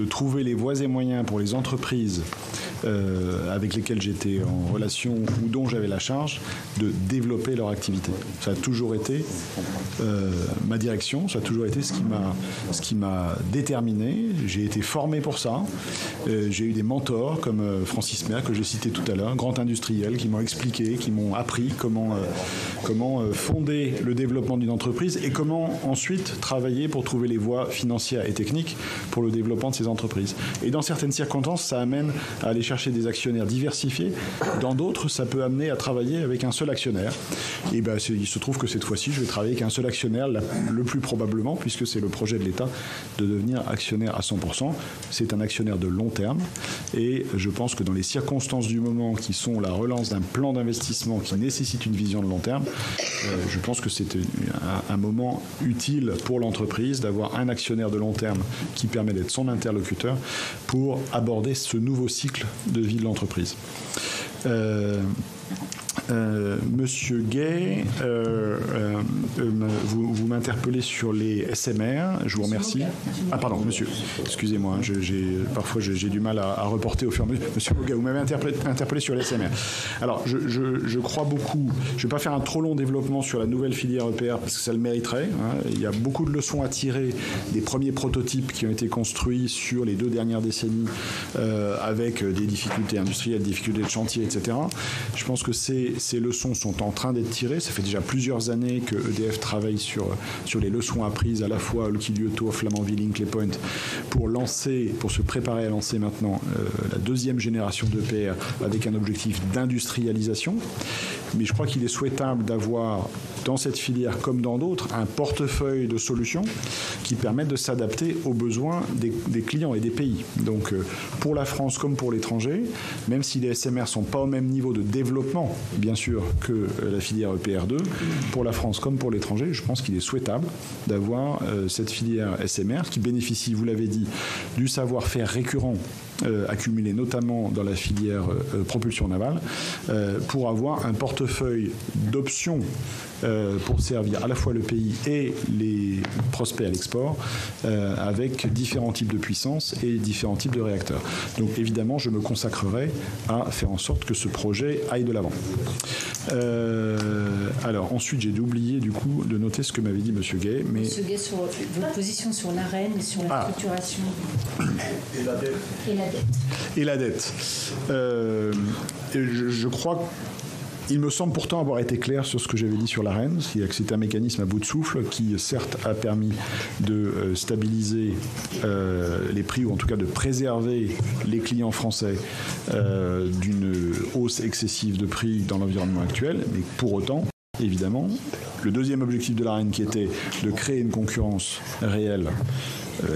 trouver les voies et moyens pour les entreprises avec lesquelles j'étais en relation ou dont j'avais la charge de développer leur activité. Ça a toujours été ma direction, ça a toujours été ce qui m'a déterminé. J'ai été formé pour ça. J'ai eu des mentors comme Francis Mer, que j'ai cité tout à l'heure, grand industriel, qui m'ont expliqué, qui m'ont appris comment fonder le développement d'une entreprise et comment ensuite travailler pour trouver les voies financières et techniques pour le développement de ces entreprises. Et dans certaines circonstances, ça amène à aller chercher des actionnaires diversifiés. Dans d'autres, ça peut amener à travailler avec un seul actionnaire. Et ben, il se trouve que cette fois-ci, je vais travailler avec un seul actionnaire, le plus probablement, puisque c'est le projet de l'État de devenir actionnaire à 100%. C'est un actionnaire de long terme. Et je pense que dans les circonstances du moment qui sont la relance d'un plan d'investissement qui nécessite une vision de long terme, je pense que c'est un moment utile pour l'entreprise d'avoir un actionnaire de long terme qui permet d'être son interlocuteur pour aborder ce nouveau cycle de vie de l'entreprise. Monsieur Gay, vous m'interpellez sur les SMR. Je vous remercie. Ah pardon, monsieur. Excusez-moi. Parfois j'ai du mal à reporter au fur et à mesure. Monsieur Gay, vous m'avez interpellé sur les SMR. Alors je crois beaucoup. Je ne vais pas faire un trop long développement sur la nouvelle filière EPR parce que ça le mériterait. Il y a beaucoup de leçons à tirer des premiers prototypes qui ont été construits sur les 2 dernières décennies avec des difficultés industrielles, des difficultés de chantier, etc. Je pense que ces leçons sont en train d'être tirées. Ça fait déjà plusieurs années que EDF travaille sur les leçons apprises à la fois à Olkiluoto, Flamanville, Hinkley Point pour se préparer à lancer maintenant la 2e génération d'EPR avec un objectif d'industrialisation. Mais je crois qu'il est souhaitable d'avoir dans cette filière comme dans d'autres un portefeuille de solutions qui permettent de s'adapter aux besoins des clients et des pays. Donc pour la France comme pour l'étranger, même si les SMR ne sont pas au même niveau de développement, bien sûr, que la filière EPR2, pour la France comme pour l'étranger, je pense qu'il est souhaitable d'avoir cette filière SMR qui bénéficie, vous l'avez dit, du savoir-faire récurrent accumulé notamment dans la filière propulsion navale, pour avoir un portefeuille d'options pour servir à la fois le pays et les prospects à l'export avec différents types de puissances et différents types de réacteurs. Donc évidemment, je me consacrerai à faire en sorte que ce projet aille de l'avant. Alors ensuite, j'ai oublié du coup de noter ce que m'avait dit Monsieur Gay. Mais... Monsieur Gay, sur votre position sur l'AREN et sur la structuration. Et la dette. Et la dette. Je crois Il me semble pourtant avoir été clair sur ce que j'avais dit sur l'AREN, c'est-à-dire que c'est un mécanisme à bout de souffle qui, certes, a permis de stabiliser les prix, ou en tout cas de préserver les clients français d'une hausse excessive de prix dans l'environnement actuel, mais pour autant, évidemment, le deuxième objectif de l'AREN, qui était de créer une concurrence réelle,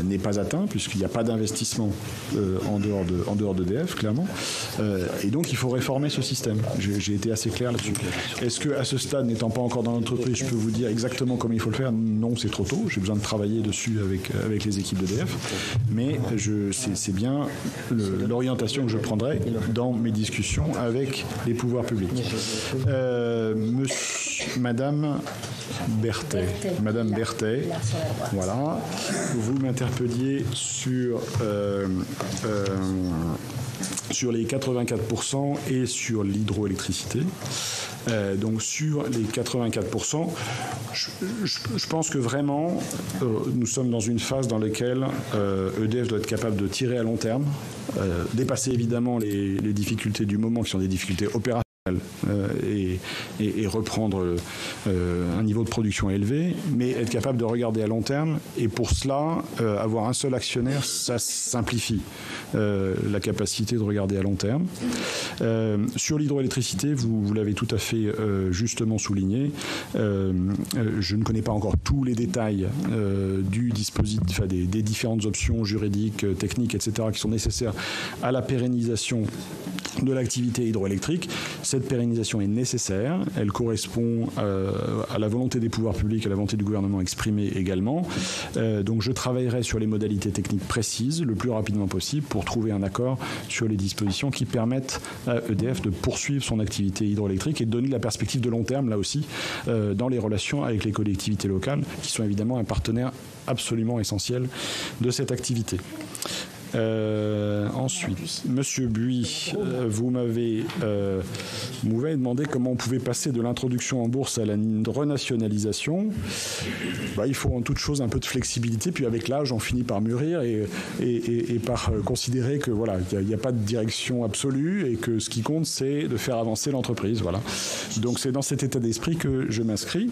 n'est pas atteint, puisqu'il n'y a pas d'investissement en dehors d'EDF, clairement. Et donc, il faut réformer ce système. J'ai été assez clair là-dessus. Est-ce qu'à ce stade, n'étant pas encore dans l'entreprise, je peux vous dire exactement comment il faut le faire? Non, c'est trop tôt. J'ai besoin de travailler dessus avec les équipes d'EDF. Mais c'est bien l'orientation que je prendrai dans mes discussions avec les pouvoirs publics. Madame Berthet. Madame Berthet, voilà. Vous m'interpelliez sur les 84% et sur l'hydroélectricité. Donc sur les 84%, je pense que vraiment, nous sommes dans une phase dans laquelle EDF doit être capable de tirer à long terme, dépasser évidemment les difficultés du moment qui sont des difficultés opérationnelles, et reprendre un niveau de production élevé, mais être capable de regarder à long terme. Et pour cela, avoir un seul actionnaire, ça simplifie la capacité de regarder à long terme. Sur l'hydroélectricité, vous l'avez tout à fait justement souligné. Je ne connais pas encore tous les détails du dispositif, des différentes options juridiques, techniques, etc., qui sont nécessaires à la pérennisation de l'activité hydroélectrique. Cette pérennisation est nécessaire, elle correspond à la volonté des pouvoirs publics, à la volonté du gouvernement exprimée également. Donc je travaillerai sur les modalités techniques précises le plus rapidement possible pour trouver un accord sur les dispositions qui permettent à EDF de poursuivre son activité hydroélectrique et de donner la perspective de long terme, là aussi, dans les relations avec les collectivités locales, qui sont évidemment un partenaire absolument essentiel de cette activité. Ensuite, Monsieur Buis, vous m'avez demandé comment on pouvait passer de l'introduction en bourse à la renationalisation. Il faut en toute chose un peu de flexibilité, puis avec l'âge, on finit par mûrir et par considérer que voilà, il n'y a pas de direction absolue et que ce qui compte, c'est de faire avancer l'entreprise. Voilà. Donc c'est dans cet état d'esprit que je m'inscris.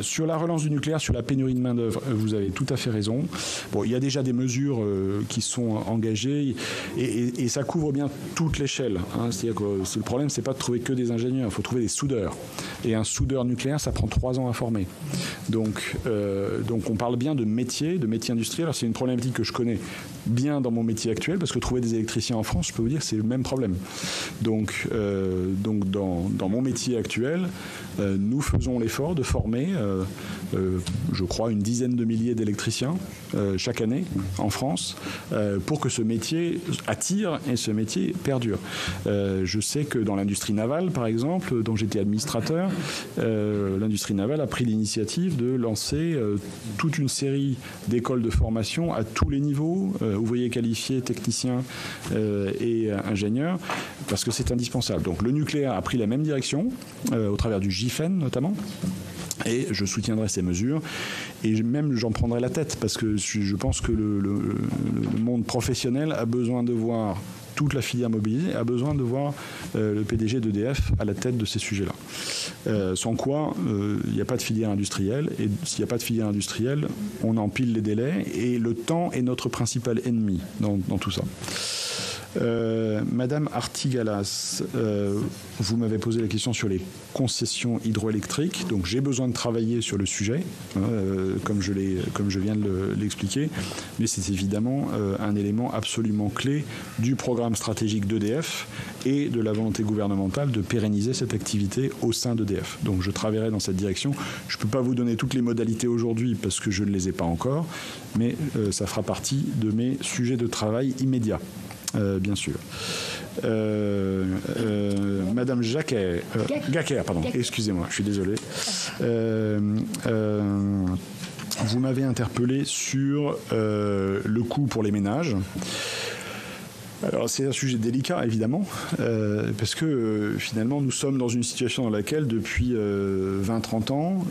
Sur la relance du nucléaire, sur la pénurie de main-d'œuvre, vous avez tout à fait raison. Bon, il y a déjà des mesures qui sont engagées et ça couvre bien toute l'échelle. C'est-à-dire que le problème, c'est pas de trouver que des ingénieurs, il faut trouver des soudeurs. Et un soudeur nucléaire, ça prend 3 ans à former. Donc on parle bien de métier industriel. Alors c'est une problématique que je connais bien dans mon métier actuel, parce que trouver des électriciens en France, je peux vous dire que c'est le même problème. Donc dans mon métier actuel, nous faisons l'effort de former, je crois, une dizaine de milliers d'électriciens chaque année en France, pour que ce métier attire et ce métier perdure. Je sais que dans l'industrie navale, par exemple, dont j'étais administrateur, l'industrie navale a pris l'initiative de lancer toute une série d'écoles de formation à tous les niveaux, ouvriers qualifiés, techniciens et ingénieurs, parce que c'est indispensable. Donc le nucléaire a pris la même direction, au travers du GIFEN notamment, et je soutiendrai ces mesures et même j'en prendrai la tête, parce que je pense que le monde professionnel a besoin de voir toute la filière mobilisée, a besoin de voir le PDG d'EDF à la tête de ces sujets-là. Sans quoi, il n'y a pas de filière industrielle, et s'il n'y a pas de filière industrielle, on empile les délais, et le temps est notre principal ennemi dans tout ça. Madame Artigalas, vous m'avez posé la question sur les concessions hydroélectriques. Donc j'ai besoin de travailler sur le sujet, comme je viens de l'expliquer, mais c'est évidemment un élément absolument clé du programme stratégique d'EDF et de la volonté gouvernementale de pérenniser cette activité au sein d'EDF. Donc je travaillerai dans cette direction. Je ne peux pas vous donner toutes les modalités aujourd'hui parce que je ne les ai pas encore, mais ça fera partie de mes sujets de travail immédiats. Bien sûr. Madame Gacker, pardon, excusez-moi, je suis désolé. Vous m'avez interpellé sur le coût pour les ménages. Alors c'est un sujet délicat évidemment, parce que finalement nous sommes dans une situation dans laquelle depuis 20-30 ans,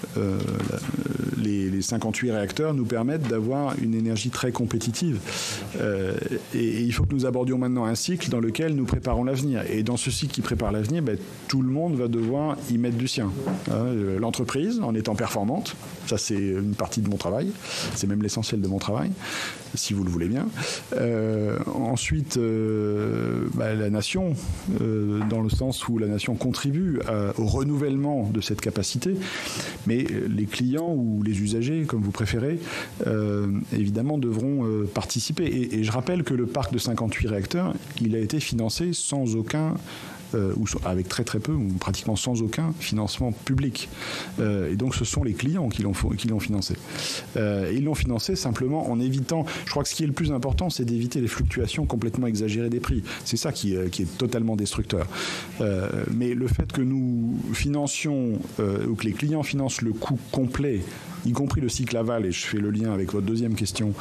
les 58 réacteurs nous permettent d'avoir une énergie très compétitive. Et il faut que nous abordions maintenant un cycle dans lequel nous préparons l'avenir. Et dans ce cycle qui prépare l'avenir, tout le monde va devoir y mettre du sien. L'entreprise, en étant performante, ça c'est une partie de mon travail, c'est même l'essentiel de mon travail, si vous le voulez bien. Ensuite, la nation, dans le sens où la nation contribue au renouvellement de cette capacité, mais les clients ou les usagers, comme vous préférez, évidemment devront participer. Et je rappelle que le parc de 58 réacteurs, il a été financé sans aucun ou avec très peu, ou pratiquement sans aucun financement public. Et donc ce sont les clients qui l'ont financé. Ils l'ont financé simplement en évitant, je crois que ce qui est le plus important, c'est d'éviter les fluctuations complètement exagérées des prix. C'est ça qui est totalement destructeur. Mais le fait que nous financions, ou que les clients financent le coût complet, y compris le cycle aval, et je fais le lien avec votre deuxième question,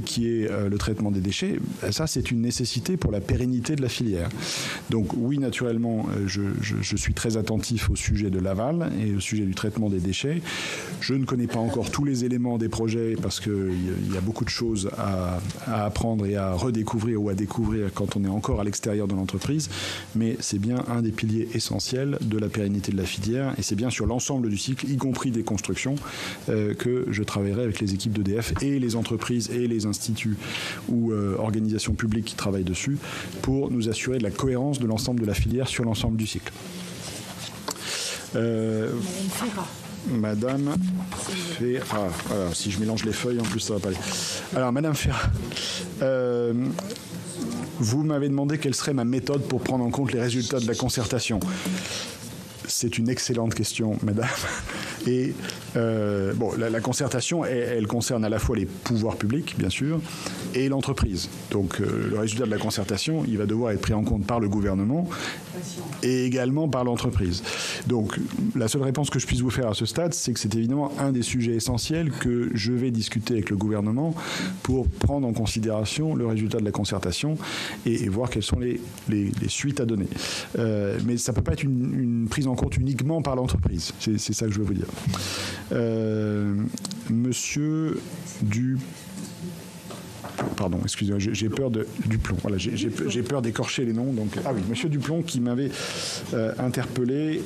qui est le traitement des déchets, ça c'est une nécessité pour la pérennité de la filière. Donc oui, naturellement, je suis très attentif au sujet de l'aval et au sujet du traitement des déchets. Je ne connais pas encore tous les éléments des projets parce qu'il y a beaucoup de choses à apprendre et à redécouvrir ou à découvrir quand on est encore à l'extérieur de l'entreprise, mais c'est bien un des piliers essentiels de la pérennité de la filière, et c'est bien sur l'ensemble du cycle, y compris des constructions, que je travaillerai avec les équipes d'EDF et les entreprises et les instituts ou organisations publiques qui travaillent dessus pour nous assurer de la cohérence de l'ensemble de la filière sur l'ensemble du cycle. Madame Ferrat. Alors, si je mélange les feuilles, en plus, ça va pas aller. Alors, Madame Ferrat. Vous m'avez demandé quelle serait ma méthode pour prendre en compte les résultats de la concertation. C'est une excellente question, madame. Et la concertation, elle concerne à la fois les pouvoirs publics, bien sûr, et l'entreprise. Donc le résultat de la concertation, il va devoir être pris en compte par le gouvernement et également par l'entreprise. Donc la seule réponse que je puisse vous faire à ce stade, c'est que c'est évidemment un des sujets essentiels que je vais discuter avec le gouvernement pour prendre en considération le résultat de la concertation et voir quelles sont les suites à donner. Mais ça ne peut pas être une prise en compte uniquement par l'entreprise. C'est ça que je veux vous dire. Monsieur Pardon, excusez-moi, j'ai peur de Duplon. Voilà, j'ai peur d'écorcher les noms. Donc, ah oui, Monsieur Duplon qui m'avait interpellé,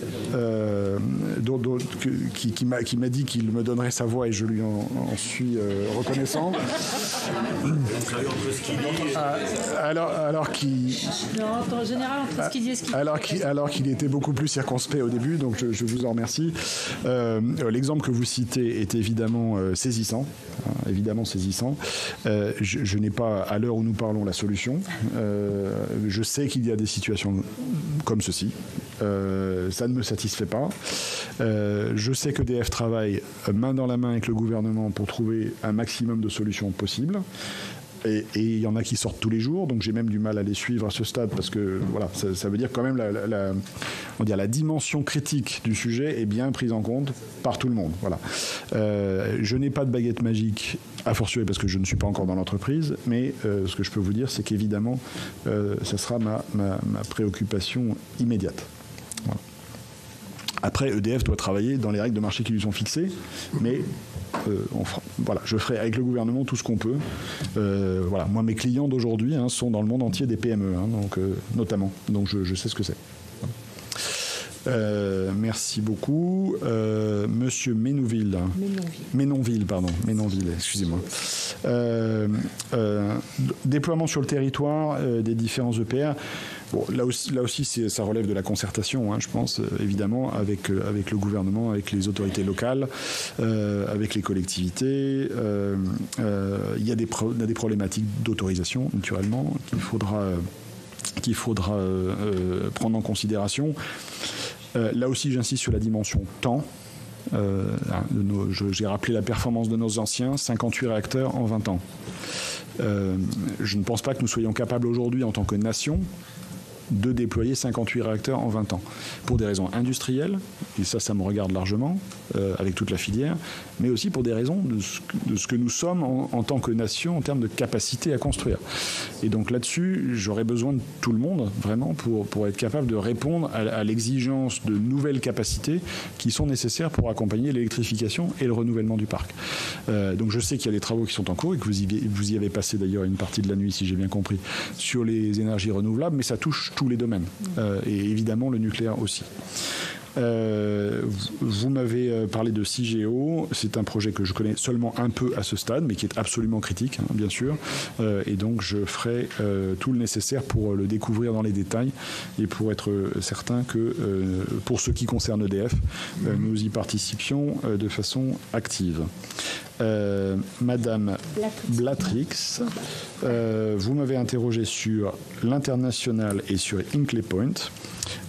qui m'a dit qu'il me donnerait sa voix et je lui en suis reconnaissant. Alors qu'il était beaucoup plus circonspect au début, donc je vous en remercie. L'exemple que vous citez est évidemment saisissant, Je n'ai pas, à l'heure où nous parlons, la solution. Je sais qu'il y a des situations comme ceci. Ça ne me satisfait pas. Je sais qu'EDF travaille main dans la main avec le gouvernement pour trouver un maximum de solutions possibles. Et il y en a qui sortent tous les jours, donc j'ai même du mal à les suivre à ce stade parce que voilà, ça veut dire quand même la dimension critique du sujet est bien prise en compte par tout le monde. Voilà. Je n'ai pas de baguette magique, a fortiori parce que je ne suis pas encore dans l'entreprise, mais ce que je peux vous dire, c'est qu'évidemment, ça sera ma préoccupation immédiate. Voilà. Après, EDF doit travailler dans les règles de marché qui lui sont fixées, mais je ferai avec le gouvernement tout ce qu'on peut. Moi, mes clients d'aujourd'hui sont dans le monde entier des PME, notamment. Donc, je sais ce que c'est. Merci beaucoup. Monsieur Ménonville, excusez-moi. Déploiement sur le territoire des différents EPR. Bon, là aussi ça relève de la concertation, je pense, évidemment, avec le gouvernement, avec les autorités locales, avec les collectivités. Il y a des problématiques d'autorisation, naturellement, qu'il faudra prendre en considération. Là aussi, j'insiste sur la dimension temps. J'ai rappelé la performance de nos anciens, 58 réacteurs en 20 ans. Je ne pense pas que nous soyons capables aujourd'hui, en tant que nation, de déployer 58 réacteurs en 20 ans. Pour des raisons industrielles, et ça me regarde largement, avec toute la filière, mais aussi pour des raisons de ce que nous sommes en tant que nation en termes de capacité à construire. Et donc là-dessus, j'aurais besoin de tout le monde, vraiment, pour être capable de répondre à l'exigence de nouvelles capacités qui sont nécessaires pour accompagner l'électrification et le renouvellement du parc. Donc je sais qu'il y a des travaux qui sont en cours et que vous y avez passé d'ailleurs une partie de la nuit, si j'ai bien compris, sur les énergies renouvelables, mais ça touche tous les domaines, et évidemment le nucléaire aussi. Vous m'avez parlé de CIGEO, c'est un projet que je connais seulement un peu à ce stade, mais qui est absolument critique, bien sûr, et donc je ferai tout le nécessaire pour le découvrir dans les détails et pour être certain que, pour ce qui concerne EDF, nous y participions de façon active. Madame Blatrix, vous m'avez interrogé sur l'international et sur Hinkley Point.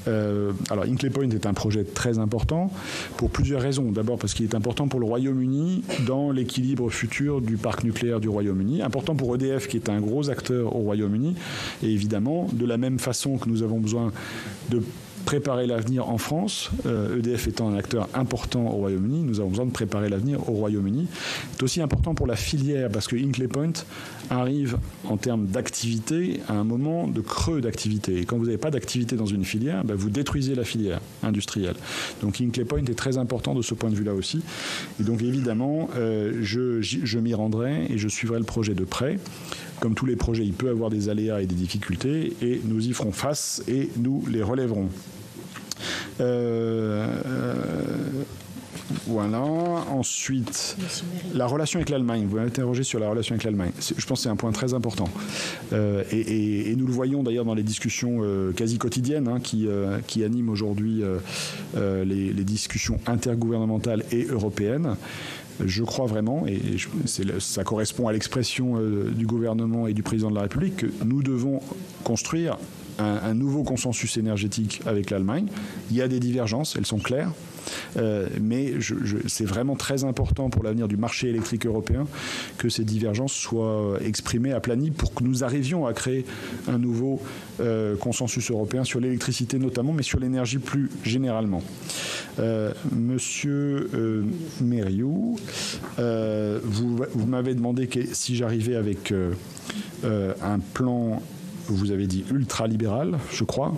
Alors Hinkley Point est un projet très important pour plusieurs raisons. D'abord parce qu'il est important pour le Royaume-Uni dans l'équilibre futur du parc nucléaire du Royaume-Uni, important pour EDF qui est un gros acteur au Royaume-Uni, et évidemment de la même façon que nous avons besoin de préparer l'avenir en France, EDF étant un acteur important au Royaume-Uni, nous avons besoin de préparer l'avenir au Royaume-Uni. C'est aussi important pour la filière parce que Hinkley Point arrive en termes d'activité à un moment de creux d'activité. Et quand vous n'avez pas d'activité dans une filière, vous détruisez la filière industrielle. Donc Hinkley Point est très important de ce point de vue-là aussi. Et donc évidemment, je m'y rendrai et je suivrai le projet de près. Comme tous les projets, il peut avoir des aléas et des difficultés, et nous y ferons face et nous les relèverons. Voilà. Ensuite, la relation avec l'Allemagne. Vous m'avez interrogé sur la relation avec l'Allemagne. Je pense que c'est un point très important. Et nous le voyons d'ailleurs dans les discussions quasi quotidiennes qui animent aujourd'hui les discussions intergouvernementales et européennes. Je crois vraiment, et ça correspond à l'expression du gouvernement et du président de la République, que nous devons construire un nouveau consensus énergétique avec l'Allemagne. Il y a des divergences, elles sont claires, mais c'est vraiment très important pour l'avenir du marché électrique européen que ces divergences soient exprimées, aplanies, pour que nous arrivions à créer un nouveau consensus européen sur l'électricité notamment, mais sur l'énergie plus généralement. Monsieur Mériou, vous m'avez demandé si j'arrivais avec un plan, vous avez dit ultra-libéral, je crois.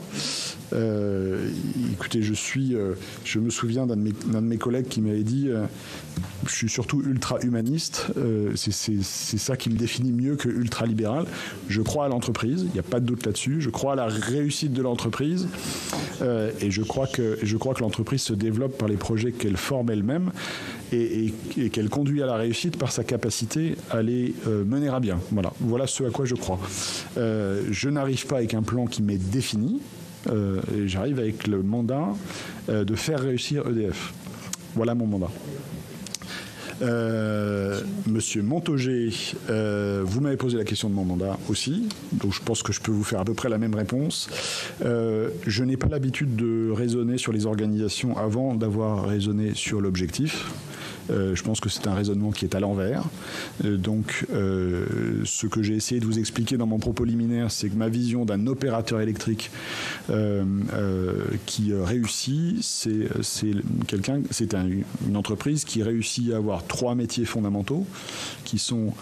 Écoutez, je me souviens d'un de mes collègues qui m'avait dit je suis surtout ultra-humaniste, c'est ça qui me définit mieux que ultra-libéral. Je crois à l'entreprise, il n'y a pas de doute là-dessus, je crois à la réussite de l'entreprise et je crois que l'entreprise se développe par les projets qu'elle forme elle-même et qu'elle conduit à la réussite par sa capacité à les mener à bien. Voilà ce à quoi je crois. Je n'arrive pas avec un plan qui m'est défini, et j'arrive avec le mandat de faire réussir EDF. Voilà mon mandat. Monsieur Montaugé, vous m'avez posé la question de mon mandat aussi, donc je pense que je peux vous faire à peu près la même réponse. Je n'ai pas l'habitude de raisonner sur les organisations avant d'avoir raisonné sur l'objectif. Je pense que c'est un raisonnement qui est à l'envers. Donc, ce que j'ai essayé de vous expliquer dans mon propos liminaire, c'est que ma vision d'un opérateur électrique qui réussit, c'est une entreprise qui réussit à avoir 3 métiers fondamentaux, qui sont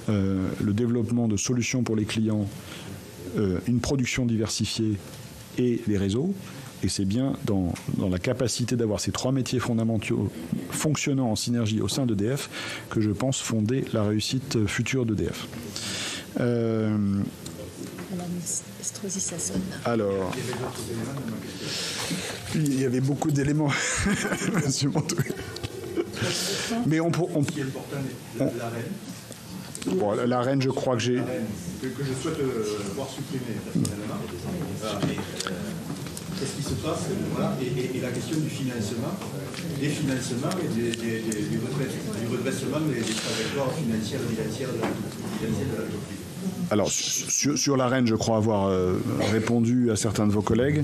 le développement de solutions pour les clients, une production diversifiée et les réseaux. Et c'est bien dans la capacité d'avoir ces 3 métiers fondamentaux fonctionnant en synergie au sein d'EDF que je pense fonder la réussite future d'EDF. Alors, il y avait beaucoup d'éléments, Monsieur Montou. Mais la reine, je crois que j'ai... Que je souhaite voir supprimer, personnellement. Qu'est-ce qui se passe et la question du financement, des financements et du redressement des trajectoires financières et financières de l'entreprise. Alors, sur la reine, je crois avoir répondu à certains de vos collègues.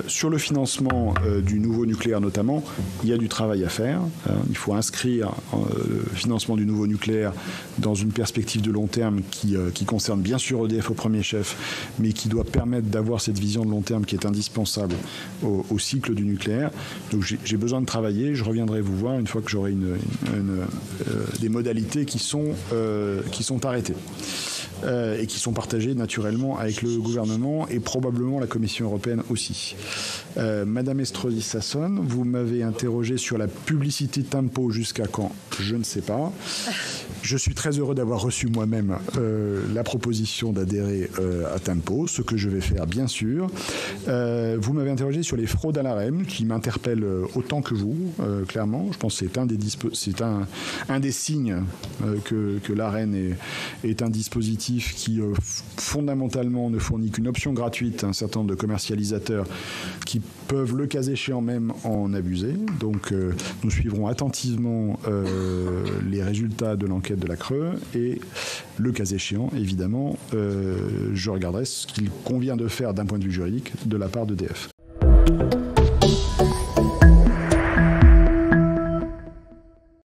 Sur le financement du nouveau nucléaire notamment, il y a du travail à faire. Il faut inscrire le financement du nouveau nucléaire dans une perspective de long terme qui concerne bien sûr EDF au premier chef, mais qui doit permettre d'avoir cette vision de long terme qui est indispensable au cycle du nucléaire. Donc j'ai besoin de travailler. Je reviendrai vous voir une fois que j'aurai des modalités qui sont arrêtées. Et qui sont partagés naturellement avec le gouvernement et probablement la Commission européenne aussi. Madame Estrosi Sassone, vous m'avez interrogé sur la publicité Tempo jusqu'à quand? Je ne sais pas. Je suis très heureux d'avoir reçu moi-même la proposition d'adhérer à Tempo, ce que je vais faire bien sûr. Vous m'avez interrogé sur les fraudes à l'AREN qui m'interpellent autant que vous, clairement. Je pense que c'est un des signes que l'AREN est un dispositif qui fondamentalement ne fournit qu'une option gratuite à un certain nombre de commercialisateurs qui peuvent, le cas échéant même, en abuser. Donc nous suivrons attentivement les résultats de l'enquête de la CRE et, le cas échéant, évidemment, je regarderai ce qu'il convient de faire d'un point de vue juridique de la part d'EDF.